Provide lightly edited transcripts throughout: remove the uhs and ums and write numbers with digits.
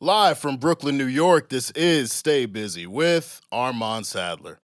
Live from Brooklyn, New York, this is Stay Busy with Armon Sadler.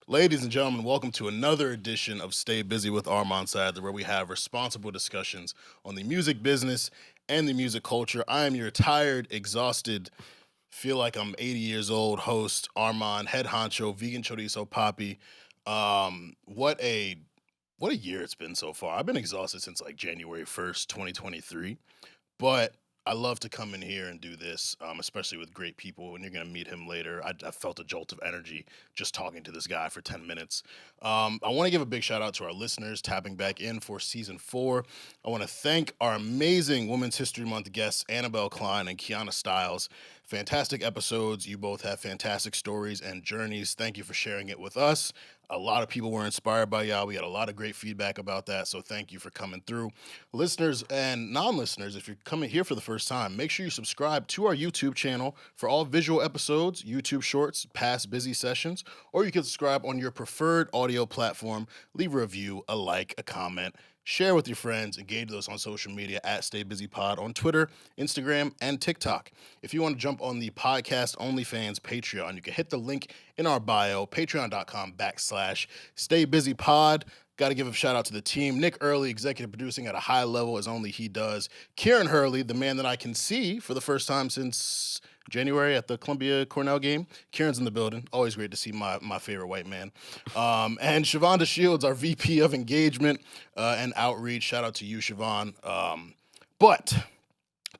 Ladies and gentlemen, welcome to another edition of Stay Busy with Armon Sadler, where we have responsible discussions on the music business and the music culture. I am your tired, exhausted, feel like I'm 80 years old host, Armon, head honcho, vegan chorizo poppy. What a year it's been so far. I've been exhausted since like January 1st, 2023, but I love to come in here and do this, especially with great people, and you're going to meet him later. I felt a jolt of energy just talking to this guy for 10 minutes. I want to give a big shout out to our listeners tapping back in for season 4. I want to thank our amazing Women's History Month guests, Annabelle Klein and Kiana Stiles. Fantastic episodes. You both have fantastic stories and journeys. Thank you for sharing it with us. A lot of people were inspired by y'all. We had a lot of great feedback about that, so thank you for coming through. Listeners and non-listeners, if you're coming here for the first time, make sure you subscribe to our YouTube channel for all visual episodes, YouTube shorts, past busy sessions, or you can subscribe on your preferred audio platform. Leave a review, a like, a comment. Share with your friends, engage with us on social media at StayBusyPod on Twitter, Instagram, and TikTok. If you want to jump on the podcast OnlyFans Patreon, you can hit the link in our bio, patreon.com/StayBusyPod. Got to give a shout out to the team. Nick Early, executive producing at a high level as only he does. Kieran Hurley, the man that I can see for the first time since January at the Columbia Cornell game. Kieran's in the building. Always great to see my favorite white man. And Shavonda Shields, our VP of engagement and outreach. Shout out to you, Siobhan. But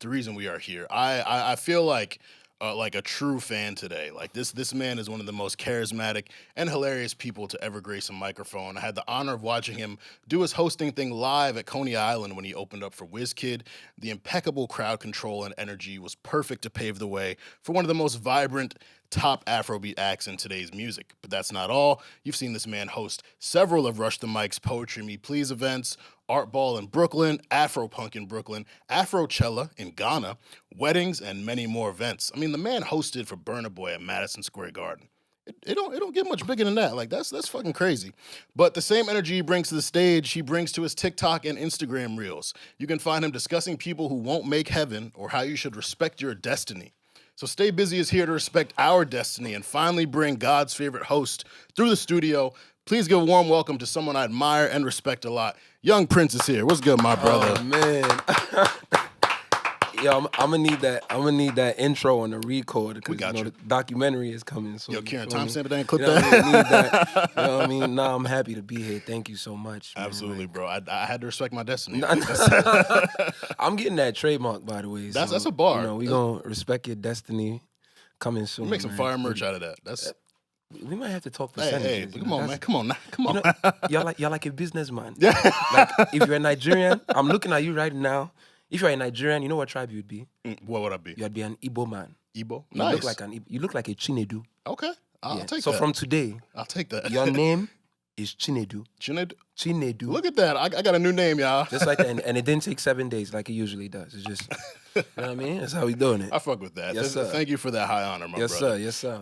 the reason we are here, I feel like a true fan today. Like this man is one of the most charismatic and hilarious people to ever grace a microphone. I had the honor of watching him do his hosting thing live at Coney Island when he opened up for WizKid. The impeccable crowd control and energy was perfect to pave the way for one of the most vibrant top Afrobeat acts in today's music. But that's not all. You've seen this man host several of Rush the Mic's Poetry Me Please events, Art Ball in Brooklyn, Afro Punk in Brooklyn, Afrochella in Ghana, weddings, and many more events. I mean, the man hosted for Burna Boy at Madison Square Garden. It don't get much bigger than that. Like that's fucking crazy. But the same energy he brings to the stage, he brings to his TikTok and Instagram reels. You can find him discussing people who won't make heaven or how you should respect your destiny. So Stay Busy is here to respect our destiny and finally bring God's favorite host through the studio. Please give a warm welcome to someone I admire and respect a lot. Young Prince is here. What's good, my brother? Oh man. Yo, I'm gonna need that. I'm gonna need that intro on the record because the documentary is coming. So yo, Kieran, timestamp it and clip that. that. Need that. You know what I mean? Nah, I'm happy to be here. Thank you so much. Absolutely, bro. I had to respect my destiny. I'm getting that trademark, by the way. That's a bar. You know, we gonna respect your destiny. Coming soon. We'll make some fire merch out of that. We might have to talk percentages. Hey, come on, man. Come on now. Come on. You're like a businessman. Yeah. Like if you're a Nigerian, I'm looking at you right now. If you're a Nigerian, you know what tribe you'd be? What would I be? You'd be an Igbo man. Igbo? You Nice. You look like a Chinedu. Okay. I'll take that. So from today, I'll take that. Your name is Chinedu. Chinedu. Look at that. I got a new name, y'all. Just like that. And it didn't take 7 days like it usually does. It's just, you know what I mean? That's how we doing it. I fuck with that. Yes, sir. Thank you for that high honor, my brother. Yes, sir.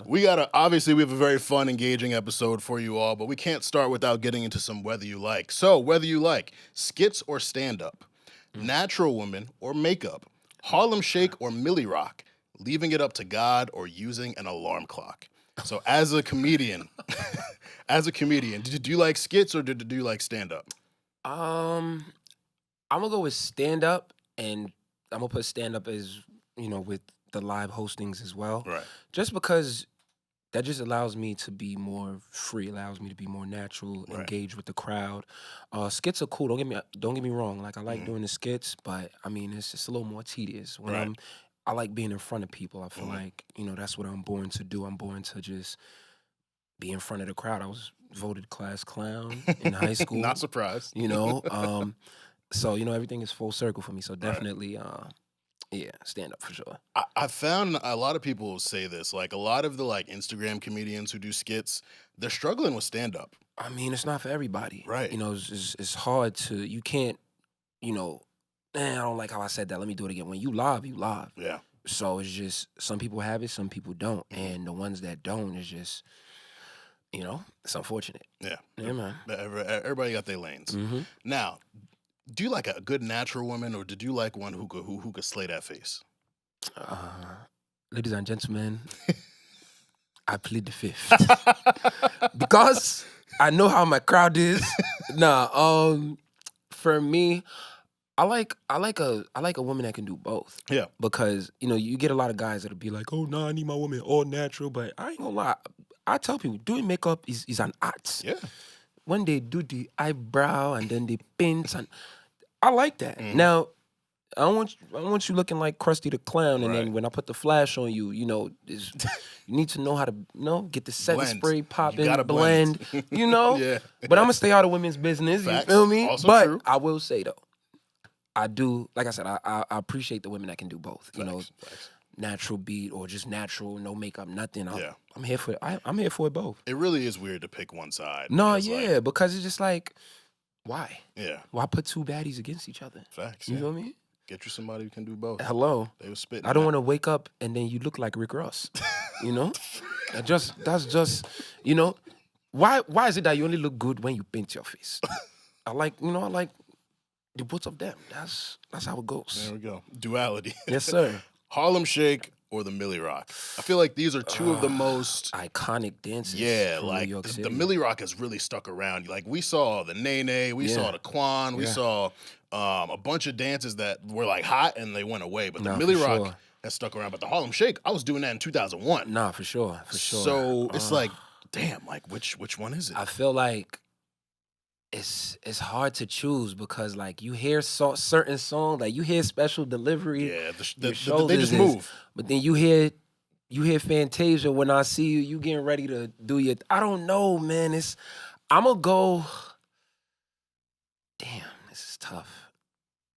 Obviously, we have a very fun, engaging episode for you all, but we can't start without getting into some whether you like. So, whether you like skits or stand-up, natural women or makeup, Harlem Shake or Millie Rock, leaving it up to God or using an alarm clock. So as a comedian, do you like skits or do you like stand-up? I'm gonna go with stand-up, and I'm gonna put stand-up as, with the live hostings as well. Right. Just because that just allows me to be more free, allows me to be more natural, engage with the crowd. Skits are cool. Don't get me wrong. Like I like doing the skits, but I mean it's just a little more tedious when I'm I like being in front of people. I feel like, that's what I'm born to do. I'm born to just be in front of the crowd. I was voted class clown in high school. Not surprised. So, everything is full circle for me. So definitely, stand up for sure. I found a lot of people say this, like a lot of the like Instagram comedians who do skits, they're struggling with stand up. I mean, it's not for everybody. Right. It's hard to, you can't, I don't like how I said that. Let me do it again. When you live, you live. Yeah. So it's just, some people have it, some people don't. And the ones that don't is just, it's unfortunate. Yeah. Yeah, man. Everybody got their lanes. Now, do you like a good natural woman, or did you like one who could slay that face? Ladies and gentlemen, I plead the fifth. Because I know how my crowd is. For me, I like a woman that can do both. Yeah. Because, you get a lot of guys that'll be like, oh, no, I need my woman all natural. But I ain't gonna lie. I tell people, doing makeup is an art. Yeah. When they do the eyebrow and then they paint, and I like that. Now, I don't want you looking like Krusty the Clown, and then when I put the flash on you, you need to know how to get the setting spray popping, blend. Yeah. But I'm gonna stay out of women's business. Facts. You feel me? Also but true. I will say though, I do, like I said, I appreciate the women that can do both. Facts. Natural beat or just natural, no makeup, nothing. I'm here for I'm here for it both. It really is weird to pick one side. No, because it's just like, why? Yeah. Why put two baddies against each other? Facts. You feel me? Get you somebody who can do both. Hello. They were spitting. I don't want to wake up and then you look like Rick Ross. That's just why is it that you only look good when you paint your face? I like the both of them. That's how it goes. There we go. Duality. Yes, sir. Harlem Shake or the Millie Rock. I feel like these are two of the most iconic dances. Yeah, from like New York City. the Millie Rock has really stuck around. Like we saw the Nene, we saw the Quan, we saw a bunch of dances that were like hot and they went away. But the Millie Rock has stuck around. But the Harlem Shake, I was doing that in 2001. Nah, for sure. So it's like, damn, like which one is it? I feel like it's hard to choose because like you hear certain songs, like you hear Special Delivery. Yeah, they just move. But then you hear Fantasia, When I See You, you getting ready to do your. I don't know, man. I'm gonna go. Damn, this is tough.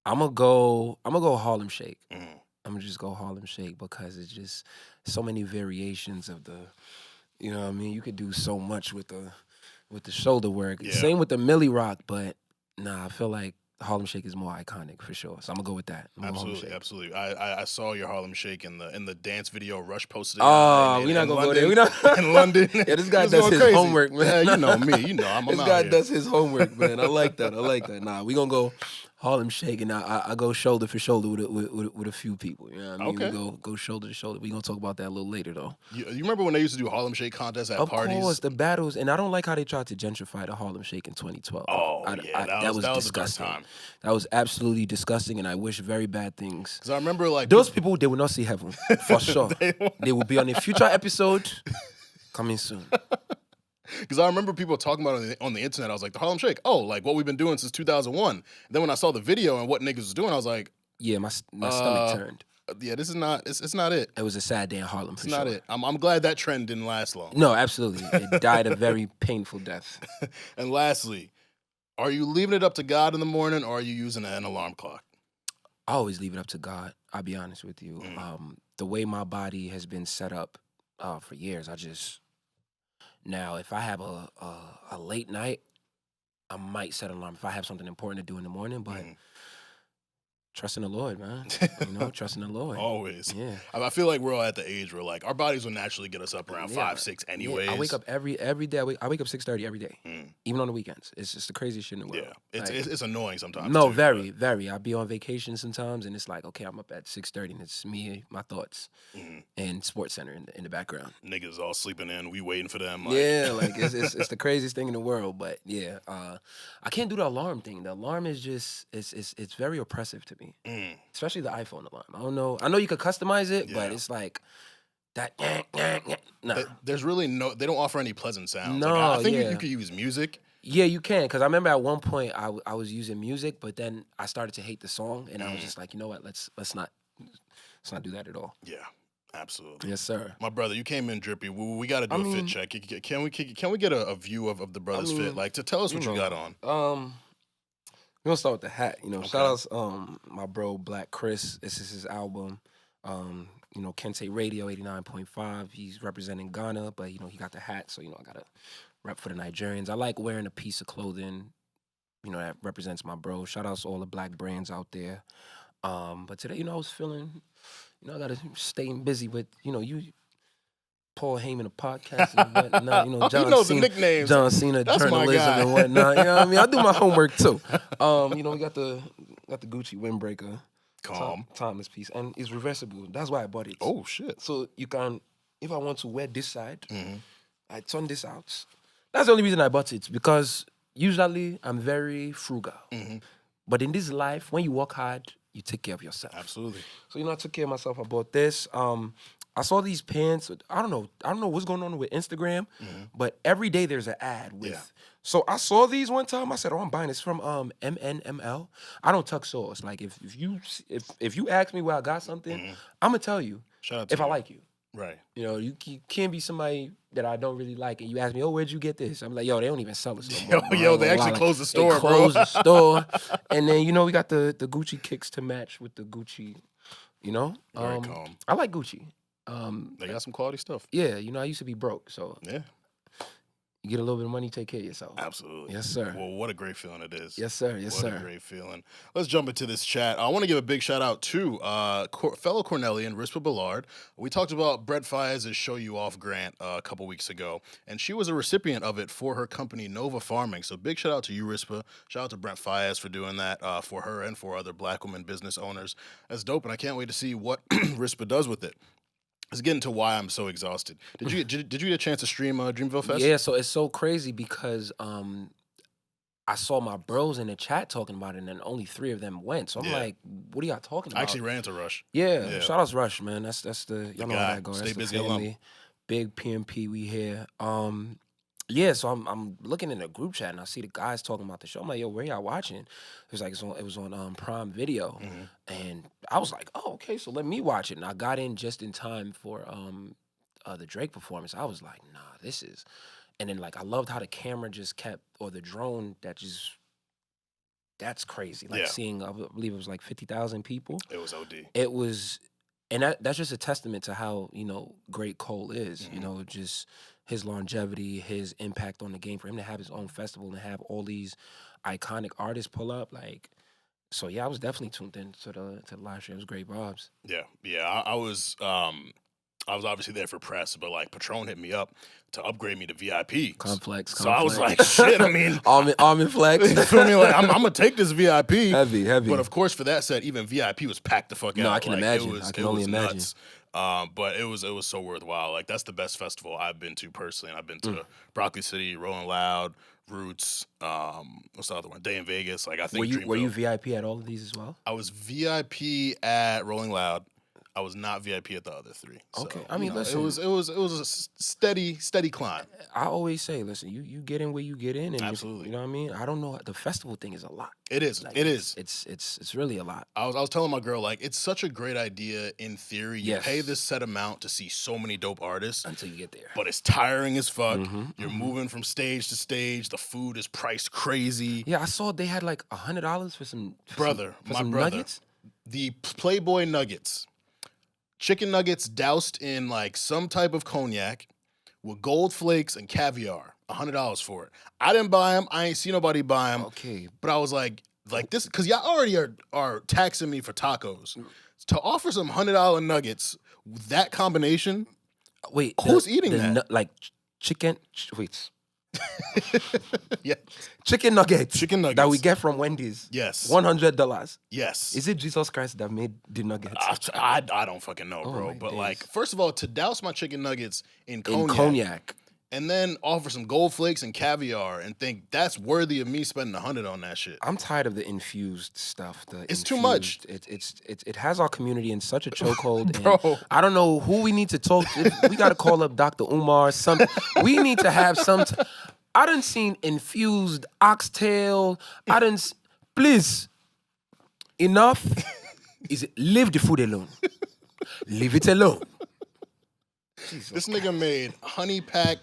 I'm gonna go Harlem Shake. I'm gonna just go Harlem Shake because it's just so many variations of the. You know what I mean? You could do so much with the shoulder work. Yeah. Same with the Millie Rock, but I feel like Harlem Shake is more iconic for sure. So I'm gonna go with that. Absolutely. I saw your Harlem Shake in the dance video. Rush posted it. Oh, we're not gonna go there. We not in London. Yeah, this guy does his homework, man. Yeah, you know me. You know I'm this out guy here. does his homework, man. I like that. Nah, we gonna go Harlem Shake, and I go shoulder for shoulder with a few people. You know what I mean? Okay. We go shoulder to shoulder. We gonna talk about that a little later, though. You remember when they used to do Harlem Shake contests at parties? Of course, the battles, and I don't like how they tried to gentrify the Harlem Shake in 2012. That was disgusting. Time. That was absolutely disgusting, and I wish very bad things. Because I remember like Those people, they will not see heaven, for sure. They will be on a future episode coming soon. Because I remember people talking about it on the internet. I was like, the Harlem Shake. Oh, like what we've been doing since 2001. And then when I saw the video and what niggas was doing, I was like, yeah, my stomach turned. Yeah, this is not. It's not it. It was a sad day in Harlem. It's not it. I'm glad that trend didn't last long. No, absolutely. It died a very painful death. And lastly, are you leaving it up to God in the morning, or are you using an alarm clock? I always leave it up to God. I'll be honest with you. The way my body has been set up for years, now if I have a late night, I might set an alarm if I have something important to do in the morning, but trust in the Lord, man. Trust in the Lord. Always. Yeah. I feel like we're all at the age where like our bodies will naturally get us up around 5, 6 anyways. Yeah. I wake up every day. I wake up 6:30 every day, even on the weekends. It's just the craziest shit in the world. Yeah, it's annoying sometimes. No, too, very. I'll be on vacation sometimes, and it's like, okay, I'm up at 6:30, and it's me, my thoughts, and Sports Center in the background. Niggas all sleeping in. We waiting for them. It's the craziest thing in the world. But yeah, I can't do the alarm thing. The alarm is just it's very oppressive to me. Especially the iPhone alarm. I don't know. I know you could customize it, but it's like that. Nah. There's really they don't offer any pleasant sounds. No, like, I think you could use music. Yeah, you can. Because I remember at one point I was using music, but then I started to hate the song, and I was just like, you know what? Let's not Let's not do that at all. Yeah, absolutely. Yes, sir. My brother, you came in drippy. We got to do I a mean- fit check. Can we get a view of the brother's fit? mean, Like, to tell us what you got on. We're gonna start with the hat. You know, Okay. shout outs my bro Black Chris. This is his album. You know, Kente Radio 89.5. He's representing Ghana, but you know, he got the hat, so you know, I gotta rep for the Nigerians. I like wearing a piece of clothing, you know, that represents my bro. Shout outs to all the black brands out there. But today, you know, I was feeling, you know, I gotta stay busy with, you know, Paul Heyman, a podcast and whatnot. You know, He knows the nicknames. John Cena, That's my journalism guy. and whatnot. You know what I mean? I do my homework too. You know, we got the Gucci windbreaker. Calm. Timeless piece. And it's reversible. That's why I bought it. Oh, shit. So you can, if I want to wear this side, Mhm. I turn this out. That's the only reason I bought it, because usually I'm very frugal. Mhm. But in this life, when you work hard, you take care of yourself. Absolutely. So, you know, I took care of myself. I bought this. I saw these pants. I don't know what's going on with Instagram, but every day there's an ad with. Yeah. So I saw these one time. I said, "Oh, I'm buying this from MNML." I don't tuck sauce. Like if you ask me where I got something, I'm gonna tell you Shout out to if I you. like you. Right. You know, you can't be somebody that I don't really like, and you ask me, "Oh, where'd you get this?" I'm like, "Yo, they don't even sell this no more, bro. Yo, I ain't they gonna lie. actually Like, closed the store, they bro. closed the store, and then you know we got the Gucci kicks to match with the Gucci. You know, Very calm. I like Gucci. They got some quality stuff. Yeah, you know, I used to be broke, so Yeah, you get a little bit of money, take care of yourself. absolutely. Yes, sir. Well, what a great feeling it is. Yes, sir. Yes, What sir. a great feeling. Let's jump into this chat. I want to give a big shout out to fellow Cornellian, Rizpah Bellard. We talked about Brent Faiyaz's Show You Off grant a couple weeks ago, and she was a recipient of it for her company, Nova Farming. So big shout out to you, Rizpah. Shout out to Brent Faiyaz for doing that for her and for other black women business owners. That's dope, and I can't wait to see what Rizpah does with it. Let's get into why I'm so exhausted. Did you get a chance to stream Dreamville Fest? Yeah, so it's so crazy because I saw my bros in the chat talking about it, and then only 3 of them went. So I'm Yeah. like, what are y'all talking about? I actually ran into Rush. Yeah, Yeah. shout out to Rush, man. That's the y'all know guy. how that goes. Stay That's the busy alum. family. Big PMP, we here. Yeah, so I'm looking in the group chat and I see the guys talking about the show. I'm like, yo, where y'all watching? It was like it was on Prime Video, and I was like, oh, okay, so let me watch it. And I got in just in time for the Drake performance. I was like, nah, this is, and then like I loved how the camera just kept, or the drone that's crazy. Like Yeah. seeing, I believe it was like 50,000 people. It was OD. It was, and that's just a testament to how, you know, great Cole is. You know, just his longevity, his impact on the game. For him to have his own festival and have all these iconic artists pull up, like, so yeah, I was definitely tuned in to the live stream. It was great vibes. Yeah. I was obviously there for press, but like Patron hit me up to upgrade me to VIP. Complex. So I was like, shit. I mean, Armon flex. you feel me? Like I'm gonna take this VIP. Heavy. But of course, for that set, even VIP was packed the fuck out. No, I can Like, imagine. It was, I can it only was imagine. Nuts. But it was so worthwhile. Like that's the best festival I've been to personally. And I've been to Broccoli City, Rolling Loud, Roots. What's the other one? Day in Vegas. Like I think. Were you Dreamville. VIP at all of these as well? I was VIP at Rolling Loud. I was not VIP at the other 3. So, Okay. I mean, listen. it was a steady climb. I always say, listen, you get in where you get in, and Absolutely. you know what I mean. I don't know. The festival thing is a lot. It is. Like, It is. It's really a lot. I was telling my girl, like, it's such a great idea in theory. You Yes. pay this set amount to see so many dope artists, Until you get there. but it's tiring as fuck. Mhm, You're moving from stage to stage. The food is priced crazy. Yeah, I saw they had like $100 for some My brother. nuggets. The Playboy Nuggets. Chicken nuggets doused in like some type of cognac with gold flakes and caviar. $100 for it. I didn't buy them. I ain't see nobody buy them. Okay, But I was like this, because y'all already are taxing me for tacos. To offer some $100 nuggets, that combination, wait. Who's eating that? Like chicken. Wait, yeah, chicken nuggets. chicken nuggets that we get from Wendy's. Yes, $100. yes. Is it Jesus Christ that made the nuggets? I don't fucking know, bro. my But days. like, first of all, to douse my chicken nuggets in In cognac, cognac. and then offer some gold flakes and caviar, and think that's worthy of me spending $100 on that shit. I'm tired of the infused stuff. It's too much. It has our community in such a chokehold. Bro. And I don't know who we need to talk to. We got to call up Dr. Umar. We need to have some. I done seen infused oxtail. Please, enough. Leave the food alone. Leave it alone. This nigga made honey pack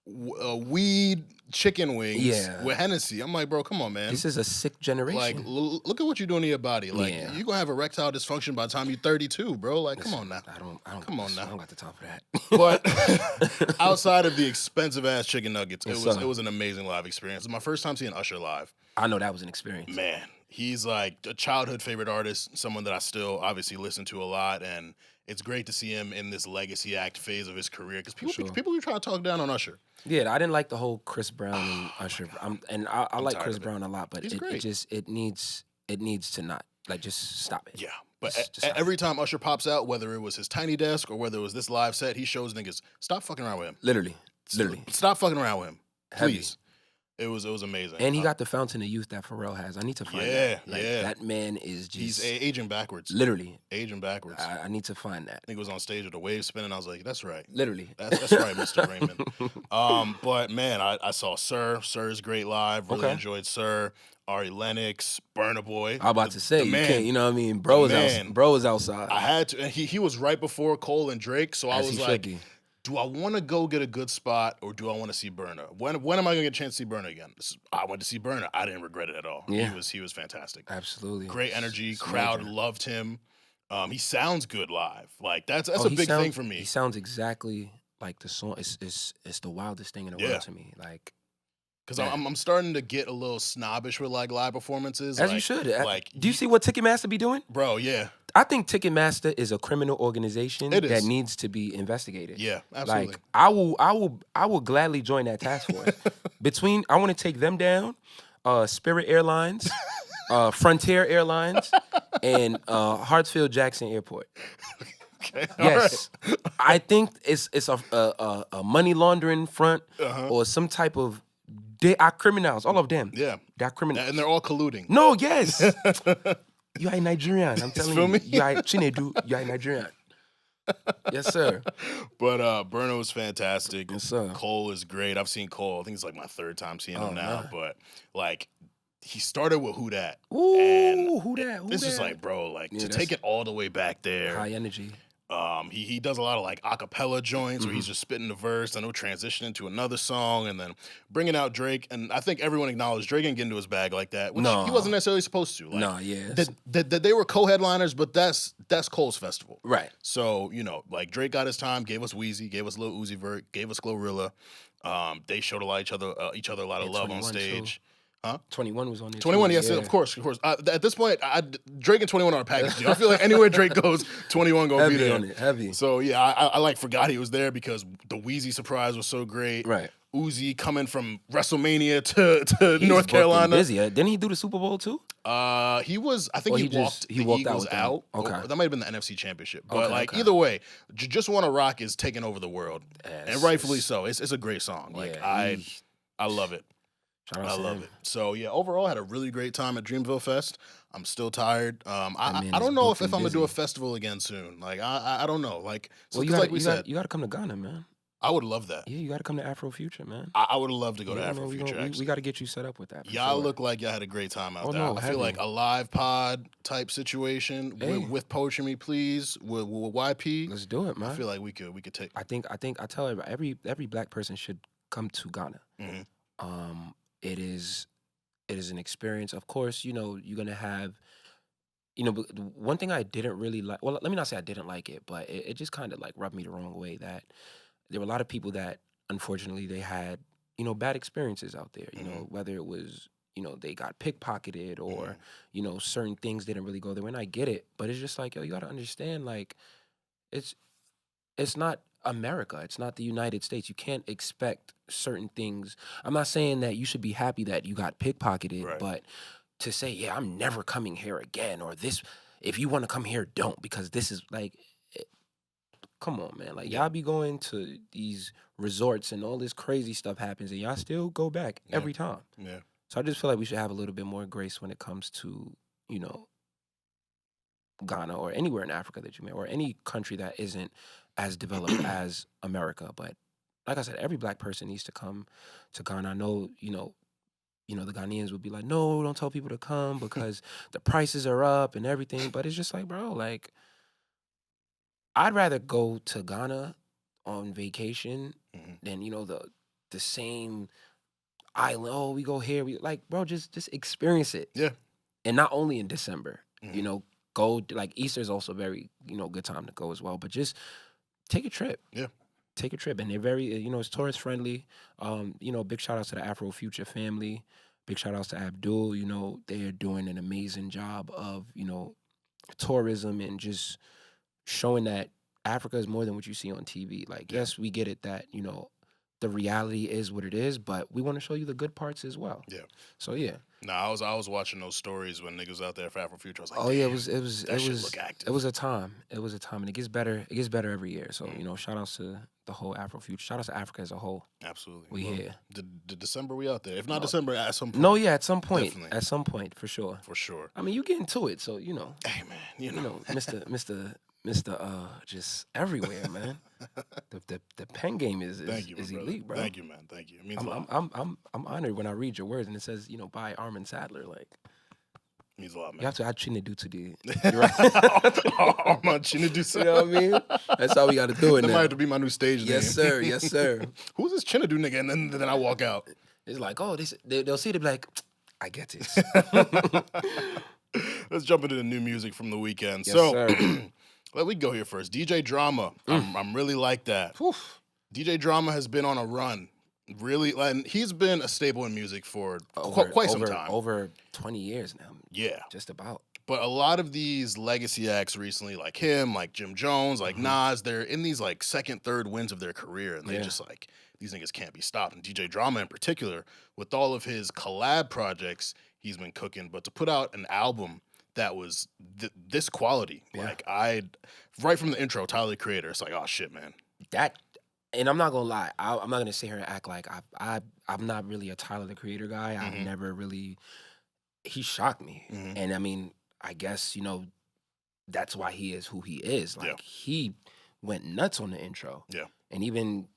weed chicken wings with Hennessy. I'm like, bro, come on, man. This is a sick generation. Like, look at what you're doing to your body. Like, you're gonna have erectile dysfunction by the time you're 32, bro. Like, come on now. I don't come on now. I don't got the time for that. But outside of the expensive ass chicken nuggets, it was an amazing live experience. It was my first time seeing Usher live. I know that was an experience. Man, he's like a childhood favorite artist, someone that I still obviously listen to a lot, and it's great to see him in this legacy act phase of his career because people were trying to talk down on Usher. Yeah, I didn't like the whole Chris Brown and Usher. I like Chris Brown a lot, but it needs to not, like, just stop it. Yeah, but every time Usher pops out, whether it was his tiny desk or whether it was this live set, he shows niggas, stop fucking around with him. Literally. Stop fucking around with him, please. Heavy. It was amazing. And he got the fountain of youth that Pharrell has. I need to find that. Like, that man is just... He's aging backwards. Literally. Aging backwards. I need to find that. I think it was on stage with the wave spinning. I was like, that's right. Literally. That's right, Mr. Raymond. But, man, I saw Sir. Sir's great live. Really enjoyed Sir. Ari Lennox, Burna Boy. I'm about to say, you can't, you know what I mean? Bro is outside. I had to. And he was right before Cole and Drake, so I was like... Do I want to go get a good spot or do I want to see Burna? When am I going to get a chance to see Burna again? I went to see Burna. I didn't regret it at all. Yeah. He was fantastic. Absolutely. Great energy. Crowd loved him. He sounds good live. Like that's a big thing for me. He sounds exactly like the song. It's the wildest thing in the world to me. Like, because I'm starting to get a little snobbish with like live performances. As you should. Like, do you see what Ticketmaster be doing? Bro, yeah. I think Ticketmaster is a criminal organization that needs to be investigated. Yeah, absolutely. Like, I will gladly join that task force. I want to take them down, Spirit Airlines, Frontier Airlines, and Hartsfield Jackson Airport. Okay, yes, right. I think it's a money laundering front or some type of. They are criminals, all of them. Yeah, they're criminals, and they're all colluding. No, yes. You are Nigerian. I'm telling you. You are Chinedu. You are Nigerian. Yes, sir. But Burna was fantastic. Yes, sir. Cole is great. I've seen Cole. I think it's like my third time seeing him now. Man. But like, he started with Who Dat. Ooh, and Who Dat? This is like, bro, like to take it all the way back there. High energy. He does a lot of like acapella joints where he's just spitting the verse and he'll transition into another song and then bringing out Drake. And I think everyone acknowledged Drake didn't get into his bag like that, which he wasn't necessarily supposed to. Like, they were co-headliners, but that's Cole's festival, right? So like Drake got his time, gave us Weezy, gave us Lil Uzi Vert, gave us Glorilla. They showed each other a lot of love on stage. Too. Huh? 21 was on there. 21, yes, of course. At this point, Drake and 21 are a package deal. I feel like anywhere Drake goes, 21 gonna be there. On it, heavy. So yeah, I like forgot he was there because the Weezy surprise was so great. Right. Uzi coming from WrestleMania to North Carolina. Busy. Didn't he do the Super Bowl too? He was. I think he walked the Eagles out. Okay. That might have been the NFC Championship. But either way, Just Wanna Rock is taking over the world, and rightfully so. It's a great song. Like I love it. I love it. So yeah, overall, I had a really great time at Dreamville Fest. I'm still tired. I don't know if I'm gonna do a festival again soon. Like I don't know. Like you got to come to Ghana, man. I would love that. Yeah, you got to come to Afro Future, man. I would love to go to Afro Future. We got to get you set up with that. Y'all look like y'all had a great time out there. I feel like a live pod type situation with Poetry Me Please with YP. Let's do it, man. I feel like we could take. I think I tell everybody, every black person should come to Ghana. Mm-hmm. It is an experience. Of course, you're gonna have, but one thing I didn't really like. Well, let me not say I didn't like it, but it just kind of like rubbed me the wrong way. That there were a lot of people that unfortunately they had bad experiences out there. Whether it was they got pickpocketed or certain things didn't really go their way. And I get it, but it's just like you got to understand, like it's not America. It's not the United States. You can't expect certain things. I'm not saying that you should be happy that you got pickpocketed, but to say, yeah, I'm never coming here again, or this, if you want to come here, don't, because this is like, come on, man. Like, y'all be going to these resorts and all this crazy stuff happens and y'all still go back every time. Yeah. So I just feel like we should have a little bit more grace when it comes to, Ghana or anywhere in Africa that you may, or any country that isn't as developed as America. But like I said, every black person needs to come to Ghana. I know, the Ghanaians would be like, no, don't tell people to come because the prices are up and everything. But it's just like, bro, like, I'd rather go to Ghana on vacation Mhm. than the same island. Oh, we go here. We like, bro, just experience it. Yeah. And not only in December. Mhm. Go like Easter's also very good time to go as well. But just take a trip. Yeah. Take a trip, and they're very it's tourist friendly. Big shout outs to the Afro Future family. Big shout outs to Abdul. They're doing an amazing job of tourism and just showing that Africa is more than what you see on TV. Like, Yeah. yes, we get it that, the reality is what it is, but we want to show you the good parts as well. Yeah. So yeah. No, I was watching those stories when niggas out there for Afro Future. I was like, Oh yeah, damn, that shit look active. it was a time. It was a time, and it gets better. It gets better every year. So shout outs to the whole Afro Future. Shout outs to Africa as a whole. Absolutely. We here. The December we out there. If not December, at some point. No, yeah, at some point. Definitely. At some point, for sure. For sure. I mean, you get into it, so Hey man, Mr. Just everywhere, man. The pen game is Thank you, is brother. elite, bro. Thank you, man. Thank you. It means a lot. I'm honored when I read your words and it says, by Armon Sadler. Like, It means a lot, man. you have to add Chinedu to the. You're right. Armon Chinedu. You know what I mean? That's how we got to do it That now. might have to be my new stage name. Yes, sir. Yes, sir. Who's this Chinedu nigga? And then I walk out. It's like, oh, they'll see it, they'll be like, I get it. Let's jump into the new music from the weekend. Yes, So, sir. let me go here first. DJ Drama. I'm really like that. Oof. DJ Drama has been on a run. Really, and he's been a staple in music for quite some time. Over 20 years now. Yeah. Just about. But a lot of these legacy acts recently, like him, like Jim Jones, like Nas, they're in these like second, third wins of their career, and they just like, these niggas can't be stopped. And DJ Drama in particular, with all of his collab projects, he's been cooking. But to put out an album that was this quality, like right from the intro, Tyler the Creator, it's like, oh shit, man. And I'm not gonna lie, I'm not gonna sit here and act like I'm not really a Tyler the Creator guy. I've never really. He shocked me, and I mean, I guess that's why he is who he is. Like he went nuts on the intro. Yeah, and even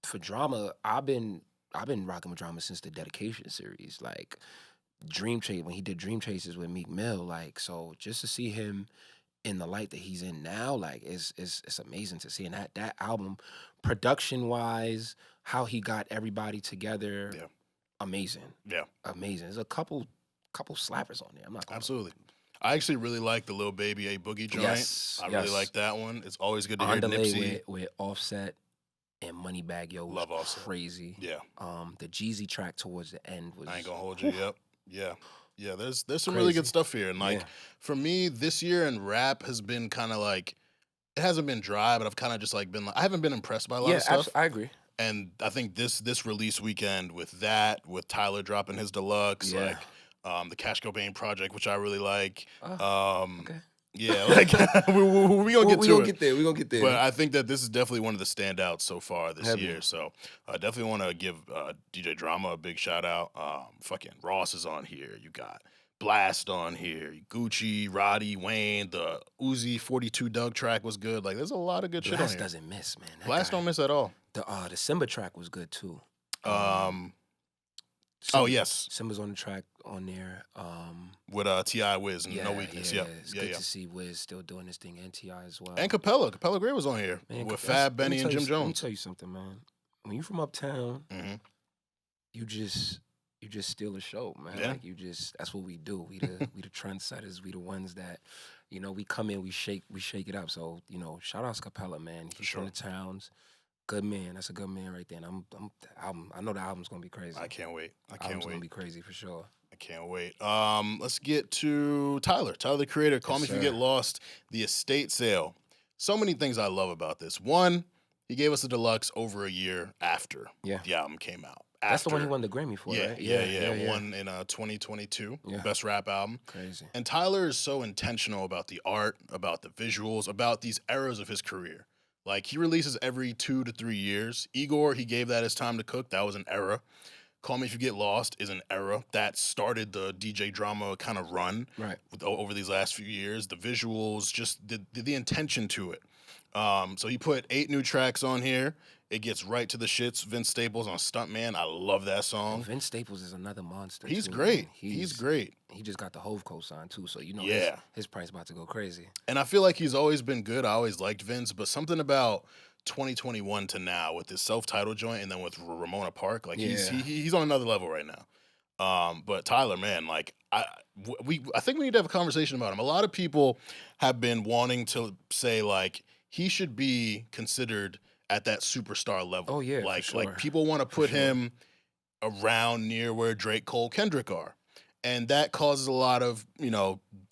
for Drama, I've been rocking with Drama since the Dedication series. Like Dream Chase, when he did Dream Chases with Meek Mill, like, so just to see him in the light that he's in now, like, it's amazing to see. And that album, production wise, how he got everybody together, amazing. Yeah, amazing. There's a couple slappers on there. I'm not gonna absolutely. I actually really like the Lil Baby A Boogie joint. Yes, I really like that one. It's always good to hear Nipsey with Offset and Moneybagg Yo. Love Offset. Crazy. Yeah. The Jozzy track towards the end was. I ain't gonna hold you. Yep. Yeah. Yeah. There's some really good stuff here, and like for me, this year in rap has been kind of like, it hasn't been dry, but I've kind of just like been like, I haven't been impressed by a lot of stuff. I agree. And I think this release weekend with Tyler dropping his deluxe, like the Cash Cobain project, which I really like. Okay. Yeah, like we gonna get to it. We gonna get there. But I think that this is definitely one of the standouts so far this year. So definitely want to give DJ Drama a big shout out. Fucking Ross is on here. You got Blast on here. Gucci, Roddy, Wayne. The Uzi 42 Doug track was good. Like, there's a lot of good shit on here. Blast doesn't miss, man. Blast don't miss at all. The Simba track was good too. Oh yes, Simba's on the track on there. With T.I. Wiz and No Weakness. Yeah, it's good to see Wiz still doing this thing, and T.I. as well. And Capella Gray was on here with Fab, Benny, and Jim Jones. Let me tell you something, man. When you from uptown, you just steal a show, man. Yeah. Like that's what we do. We the trendsetters. We the ones that, we come in, we shake it up. So shout out to Capella, man. He's from the towns. Good man. That's a good man right there. And I know the album's gonna be crazy. I can't wait. Album's gonna be crazy for sure. I can't wait. Let's get to Tyler the Creator. Call Me If You Get Lost. The estate sale. So many things I love about this. One, he gave us a deluxe over a year after the album came out. That's the one he won the Grammy for, right? Yeah. Won in 2022, Best Rap Album. Crazy. And Tyler is so intentional about the art, about the visuals, about these eras of his career. Like, he releases every 2 to 3 years. Igor, he gave that his time to cook. That was an era. Call Me If You Get Lost is an era that started the DJ Drama kind of run over these last few years. The visuals, just the intention to it. So he put 8 new tracks on here. It gets right to the shits. Vince Staples on Stuntman. I love that Yo, song. Vince Staples is another monster. He's too, great. Man. He's great. He just got the Hove co-sign too, so you know Yeah. his price about to go crazy. And I feel like he's always been good. I always liked Vince, but something about 2021 to now with his self-titled joint and then with Ramona Park, like he's on another level right now. But Tyler, man, like I think we need to have a conversation about him. A lot of people have been wanting to say like he should be considered at that superstar level. Oh yeah, like for sure. like people want to put him around near where Drake, Cole, Kendrick are. And that causes a lot of,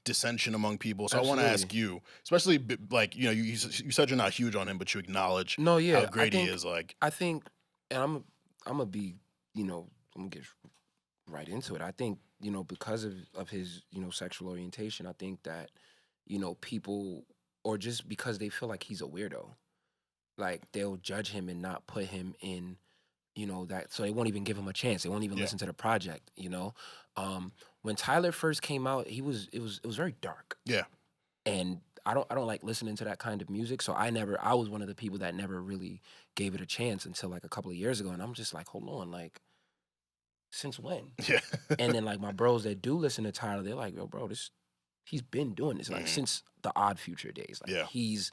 dissension among people. So I want to ask you, especially like, you said you're not huge on him, but you acknowledge how great he is. Like, I think, and I'm gonna be, I'm gonna get right into it. I think, because of his, sexual orientation, I think that, people, or just because they feel like he's a weirdo, like they'll judge him and not put him in, that, so they won't even give him a chance. They won't even listen to the project, when Tyler first came out, it was very dark. Yeah. And I don't like listening to that kind of music. So I was one of the people that never really gave it a chance until like a couple of years ago. And I'm just like, hold on, like, since when? Yeah. And then like my bros that do listen to Tyler, they're like, yo, bro, he's been doing this like since the Odd Future days. Like he's,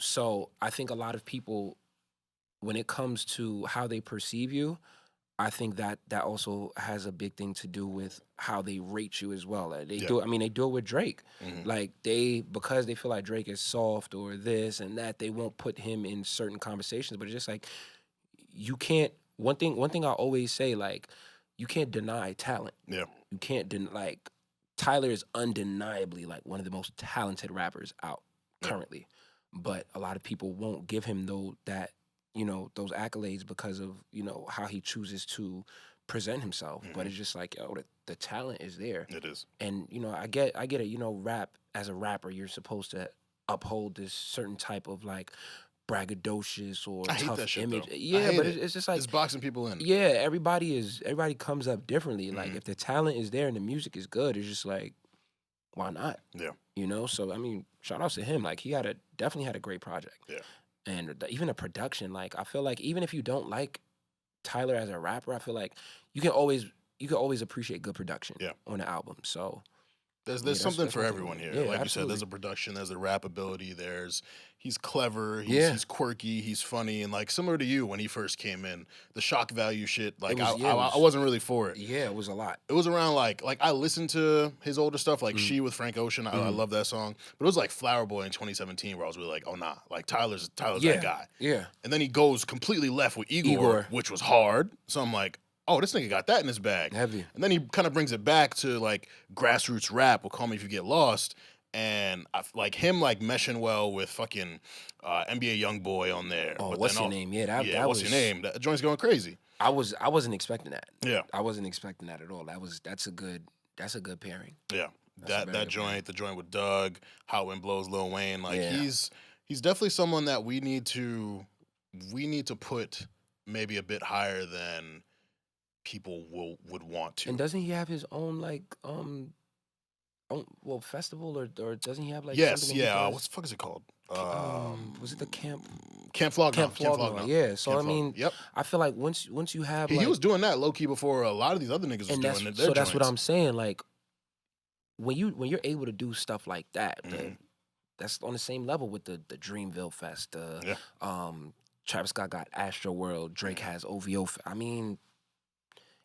so I think a lot of people, when it comes to how they perceive you, I think that also has a big thing to do with how they rate you as well. Like they do. I mean, they do it with Drake. Like because they feel like Drake is soft or this and that, they won't put him in certain conversations. But it's just like you can't. One thing I always say, like, you can't deny talent. Yeah. You can't like Tyler is undeniably like one of the most talented rappers out currently, but a lot of people won't give him those accolades because of, how he chooses to present himself. But it's just like, the talent is there. It is. And, I get it, rap, as a rapper, you're supposed to uphold this certain type of like braggadocious or tough image. Though. Yeah, but it's just like it's boxing people in. Yeah, everybody comes up differently. Like if the talent is there and the music is good, it's just like, why not? Yeah. So I mean, shout outs to him. Like he definitely had a great project. Yeah. And even the production, like I feel like even if you don't like Tyler as a rapper, I feel like you can always appreciate good production on the album. So there's something for everyone here. Like you said, there's a production, there's a rap ability, he's clever, he's quirky, he's funny, and like similar to you when he first came in, the shock value shit, like I wasn't really for it. Yeah, it was a lot. It was around like I listened to his older stuff, like She with Frank Ocean. I love that song. But it was like Flower Boy in 2017 where I was really like, oh nah, like Tyler's that guy. Yeah. And then he goes completely left with Igor, which was hard. So I'm like, oh, this nigga got that in his bag. Heavy. And then he kind of brings it back to like grassroots rap, or Call Me If You Get Lost. And I like him like meshing well with fucking NBA Youngboy on there. Oh, but what's your name? Yeah, that what's your name? That joint's going crazy. I wasn't expecting that. Yeah. I wasn't expecting that at all. That's a good pairing. Yeah. That joint, the joint with Doug, How Wind Blows, Lil Wayne, like he's definitely someone that we need to put maybe a bit higher than people would want to. And doesn't he have his own like festival or doesn't he have like yes, yeah. What the fuck is it called? Was it the Camp Flog? Camp Flog. Yeah. So Camp I mean, yep. I feel like once you have he was doing that low key before a lot of these other niggas was doing it. So that's what I'm saying. Like when you're able to do stuff like that, that's on the same level with the Dreamville Fest. Travis Scott got Astro World. Drake has OVO. I mean.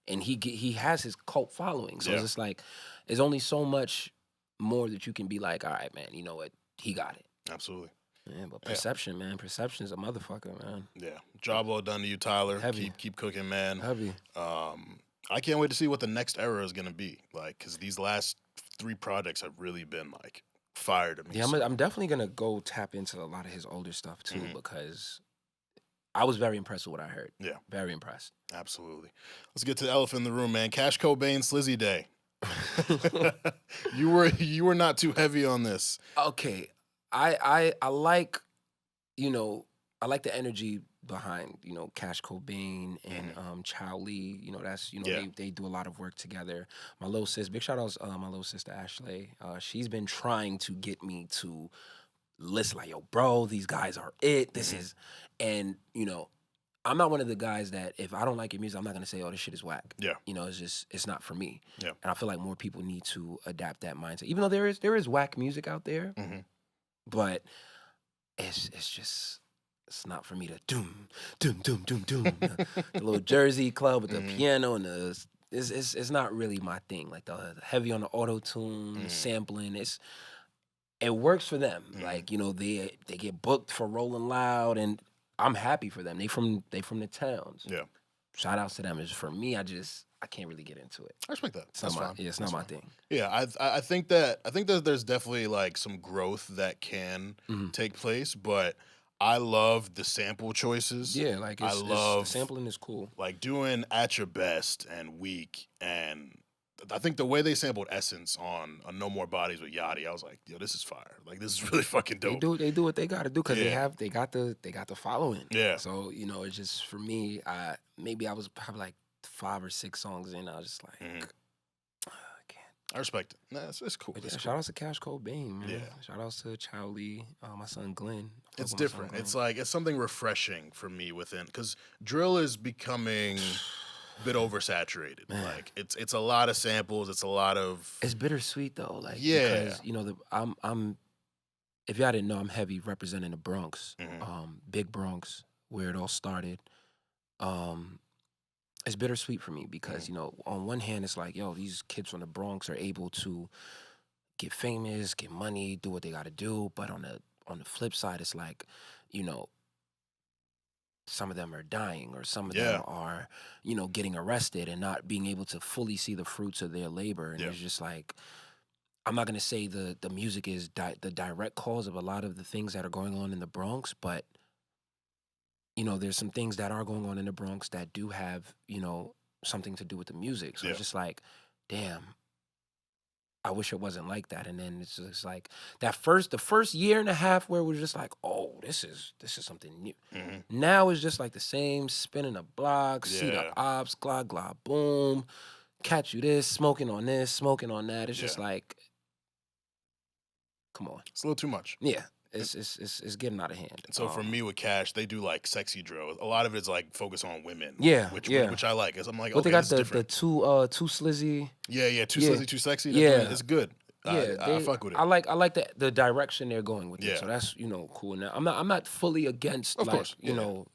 And he has his cult following. So it's just like, there's only so much more that you can be like, all right, man, you know what? He got it. Absolutely. Yeah, but perception, man. Perception is a motherfucker, man. Yeah. Job well done to you, Tyler. Heavy. Keep cooking, man. Heavy. I can't wait to see what the next era is going to be. Like, because these last 3 projects have really been, like, fire to me. Yeah, I'm definitely going to go tap into a lot of his older stuff, too, because I was very impressed with what I heard. Yeah. Very impressed. Absolutely. Let's get to the elephant in the room, man. Cash Cobain Slizzy Day. You were not too heavy on this. Okay. I like, I like the energy behind, Cash Cobain and Chlöe. That's, they do a lot of work together. My little sis, big shout outs, my little sister Ashley. She's been trying to get me to list like, yo, bro, these guys are it. This is, and you know, I'm not one of the guys that if I don't like your music, I'm not gonna say, oh, this shit is whack. Yeah. You know, it's not for me. Yeah. And I feel like more people need to adapt that mindset. Even though there is whack music out there, but it's just it's not for me to doom the little Jersey club with the piano and the it's not really my thing. Like the heavy on the auto tune, sampling. It works for them. Like, you know, they get booked for Rolling Loud, and I'm happy for them. They from the towns. Yeah. Shout outs to them. It's for me, I can't really get into it. I respect that. It's not my thing. Yeah, I think that there's definitely like some growth that can take place, but I love the sample choices. Yeah, like the sampling is cool. Like doing At Your Best and Weak, and I think the way they sampled Essence on No More Bodies with Yachty, I was like, yo, this is fire. Like this is really fucking dope. They do what they gotta do because they got the following. Yeah. So, you know, it's just for me, maybe I was probably like 5 or 6 songs in, I was just like I can't. I respect it. Nah, it's cool. But yeah, shout outs to Cobain, man. Yeah. Shout outs to Chlöe, my son Glenn. It's different. It's like it's something refreshing for me within, because drill is becoming a bit oversaturated. Man. Like it's a lot of samples. It's a lot of. It's bittersweet though. Like because you know I'm if y'all didn't know, I'm heavy representing the Bronx, Big Bronx, where it all started. It's bittersweet for me because you know, on one hand, it's like, yo, these kids from the Bronx are able to get famous, get money, do what they got to do, but on the flip side, it's like, you know, some of them are dying or some of them are, you know, getting arrested and not being able to fully see the fruits of their labor. And it's just like, I'm not going to say the music is the direct cause of a lot of the things that are going on in the Bronx, but, you know, there's some things that are going on in the Bronx that do have, you know, something to do with the music. So it's just like, damn, I wish it wasn't like that. And then it's just like the first year and a half where we're just like, oh, this is something new. Now it's just like the same spinning the block, see the ops, glad, glad, boom, catch you this, smoking on that. It's just like, come on. It's a little too much. Yeah. It's getting out of hand. And so for me with Cash, they do like sexy drill. A lot of it's like focus on women. Which I like. I'm like, but okay, they got the two Slizzy. Too Slizzy, too sexy. It's good. I fuck with it. I like the direction they're going with it. So that's, you know, cool. Now I'm not fully against, of course, you know,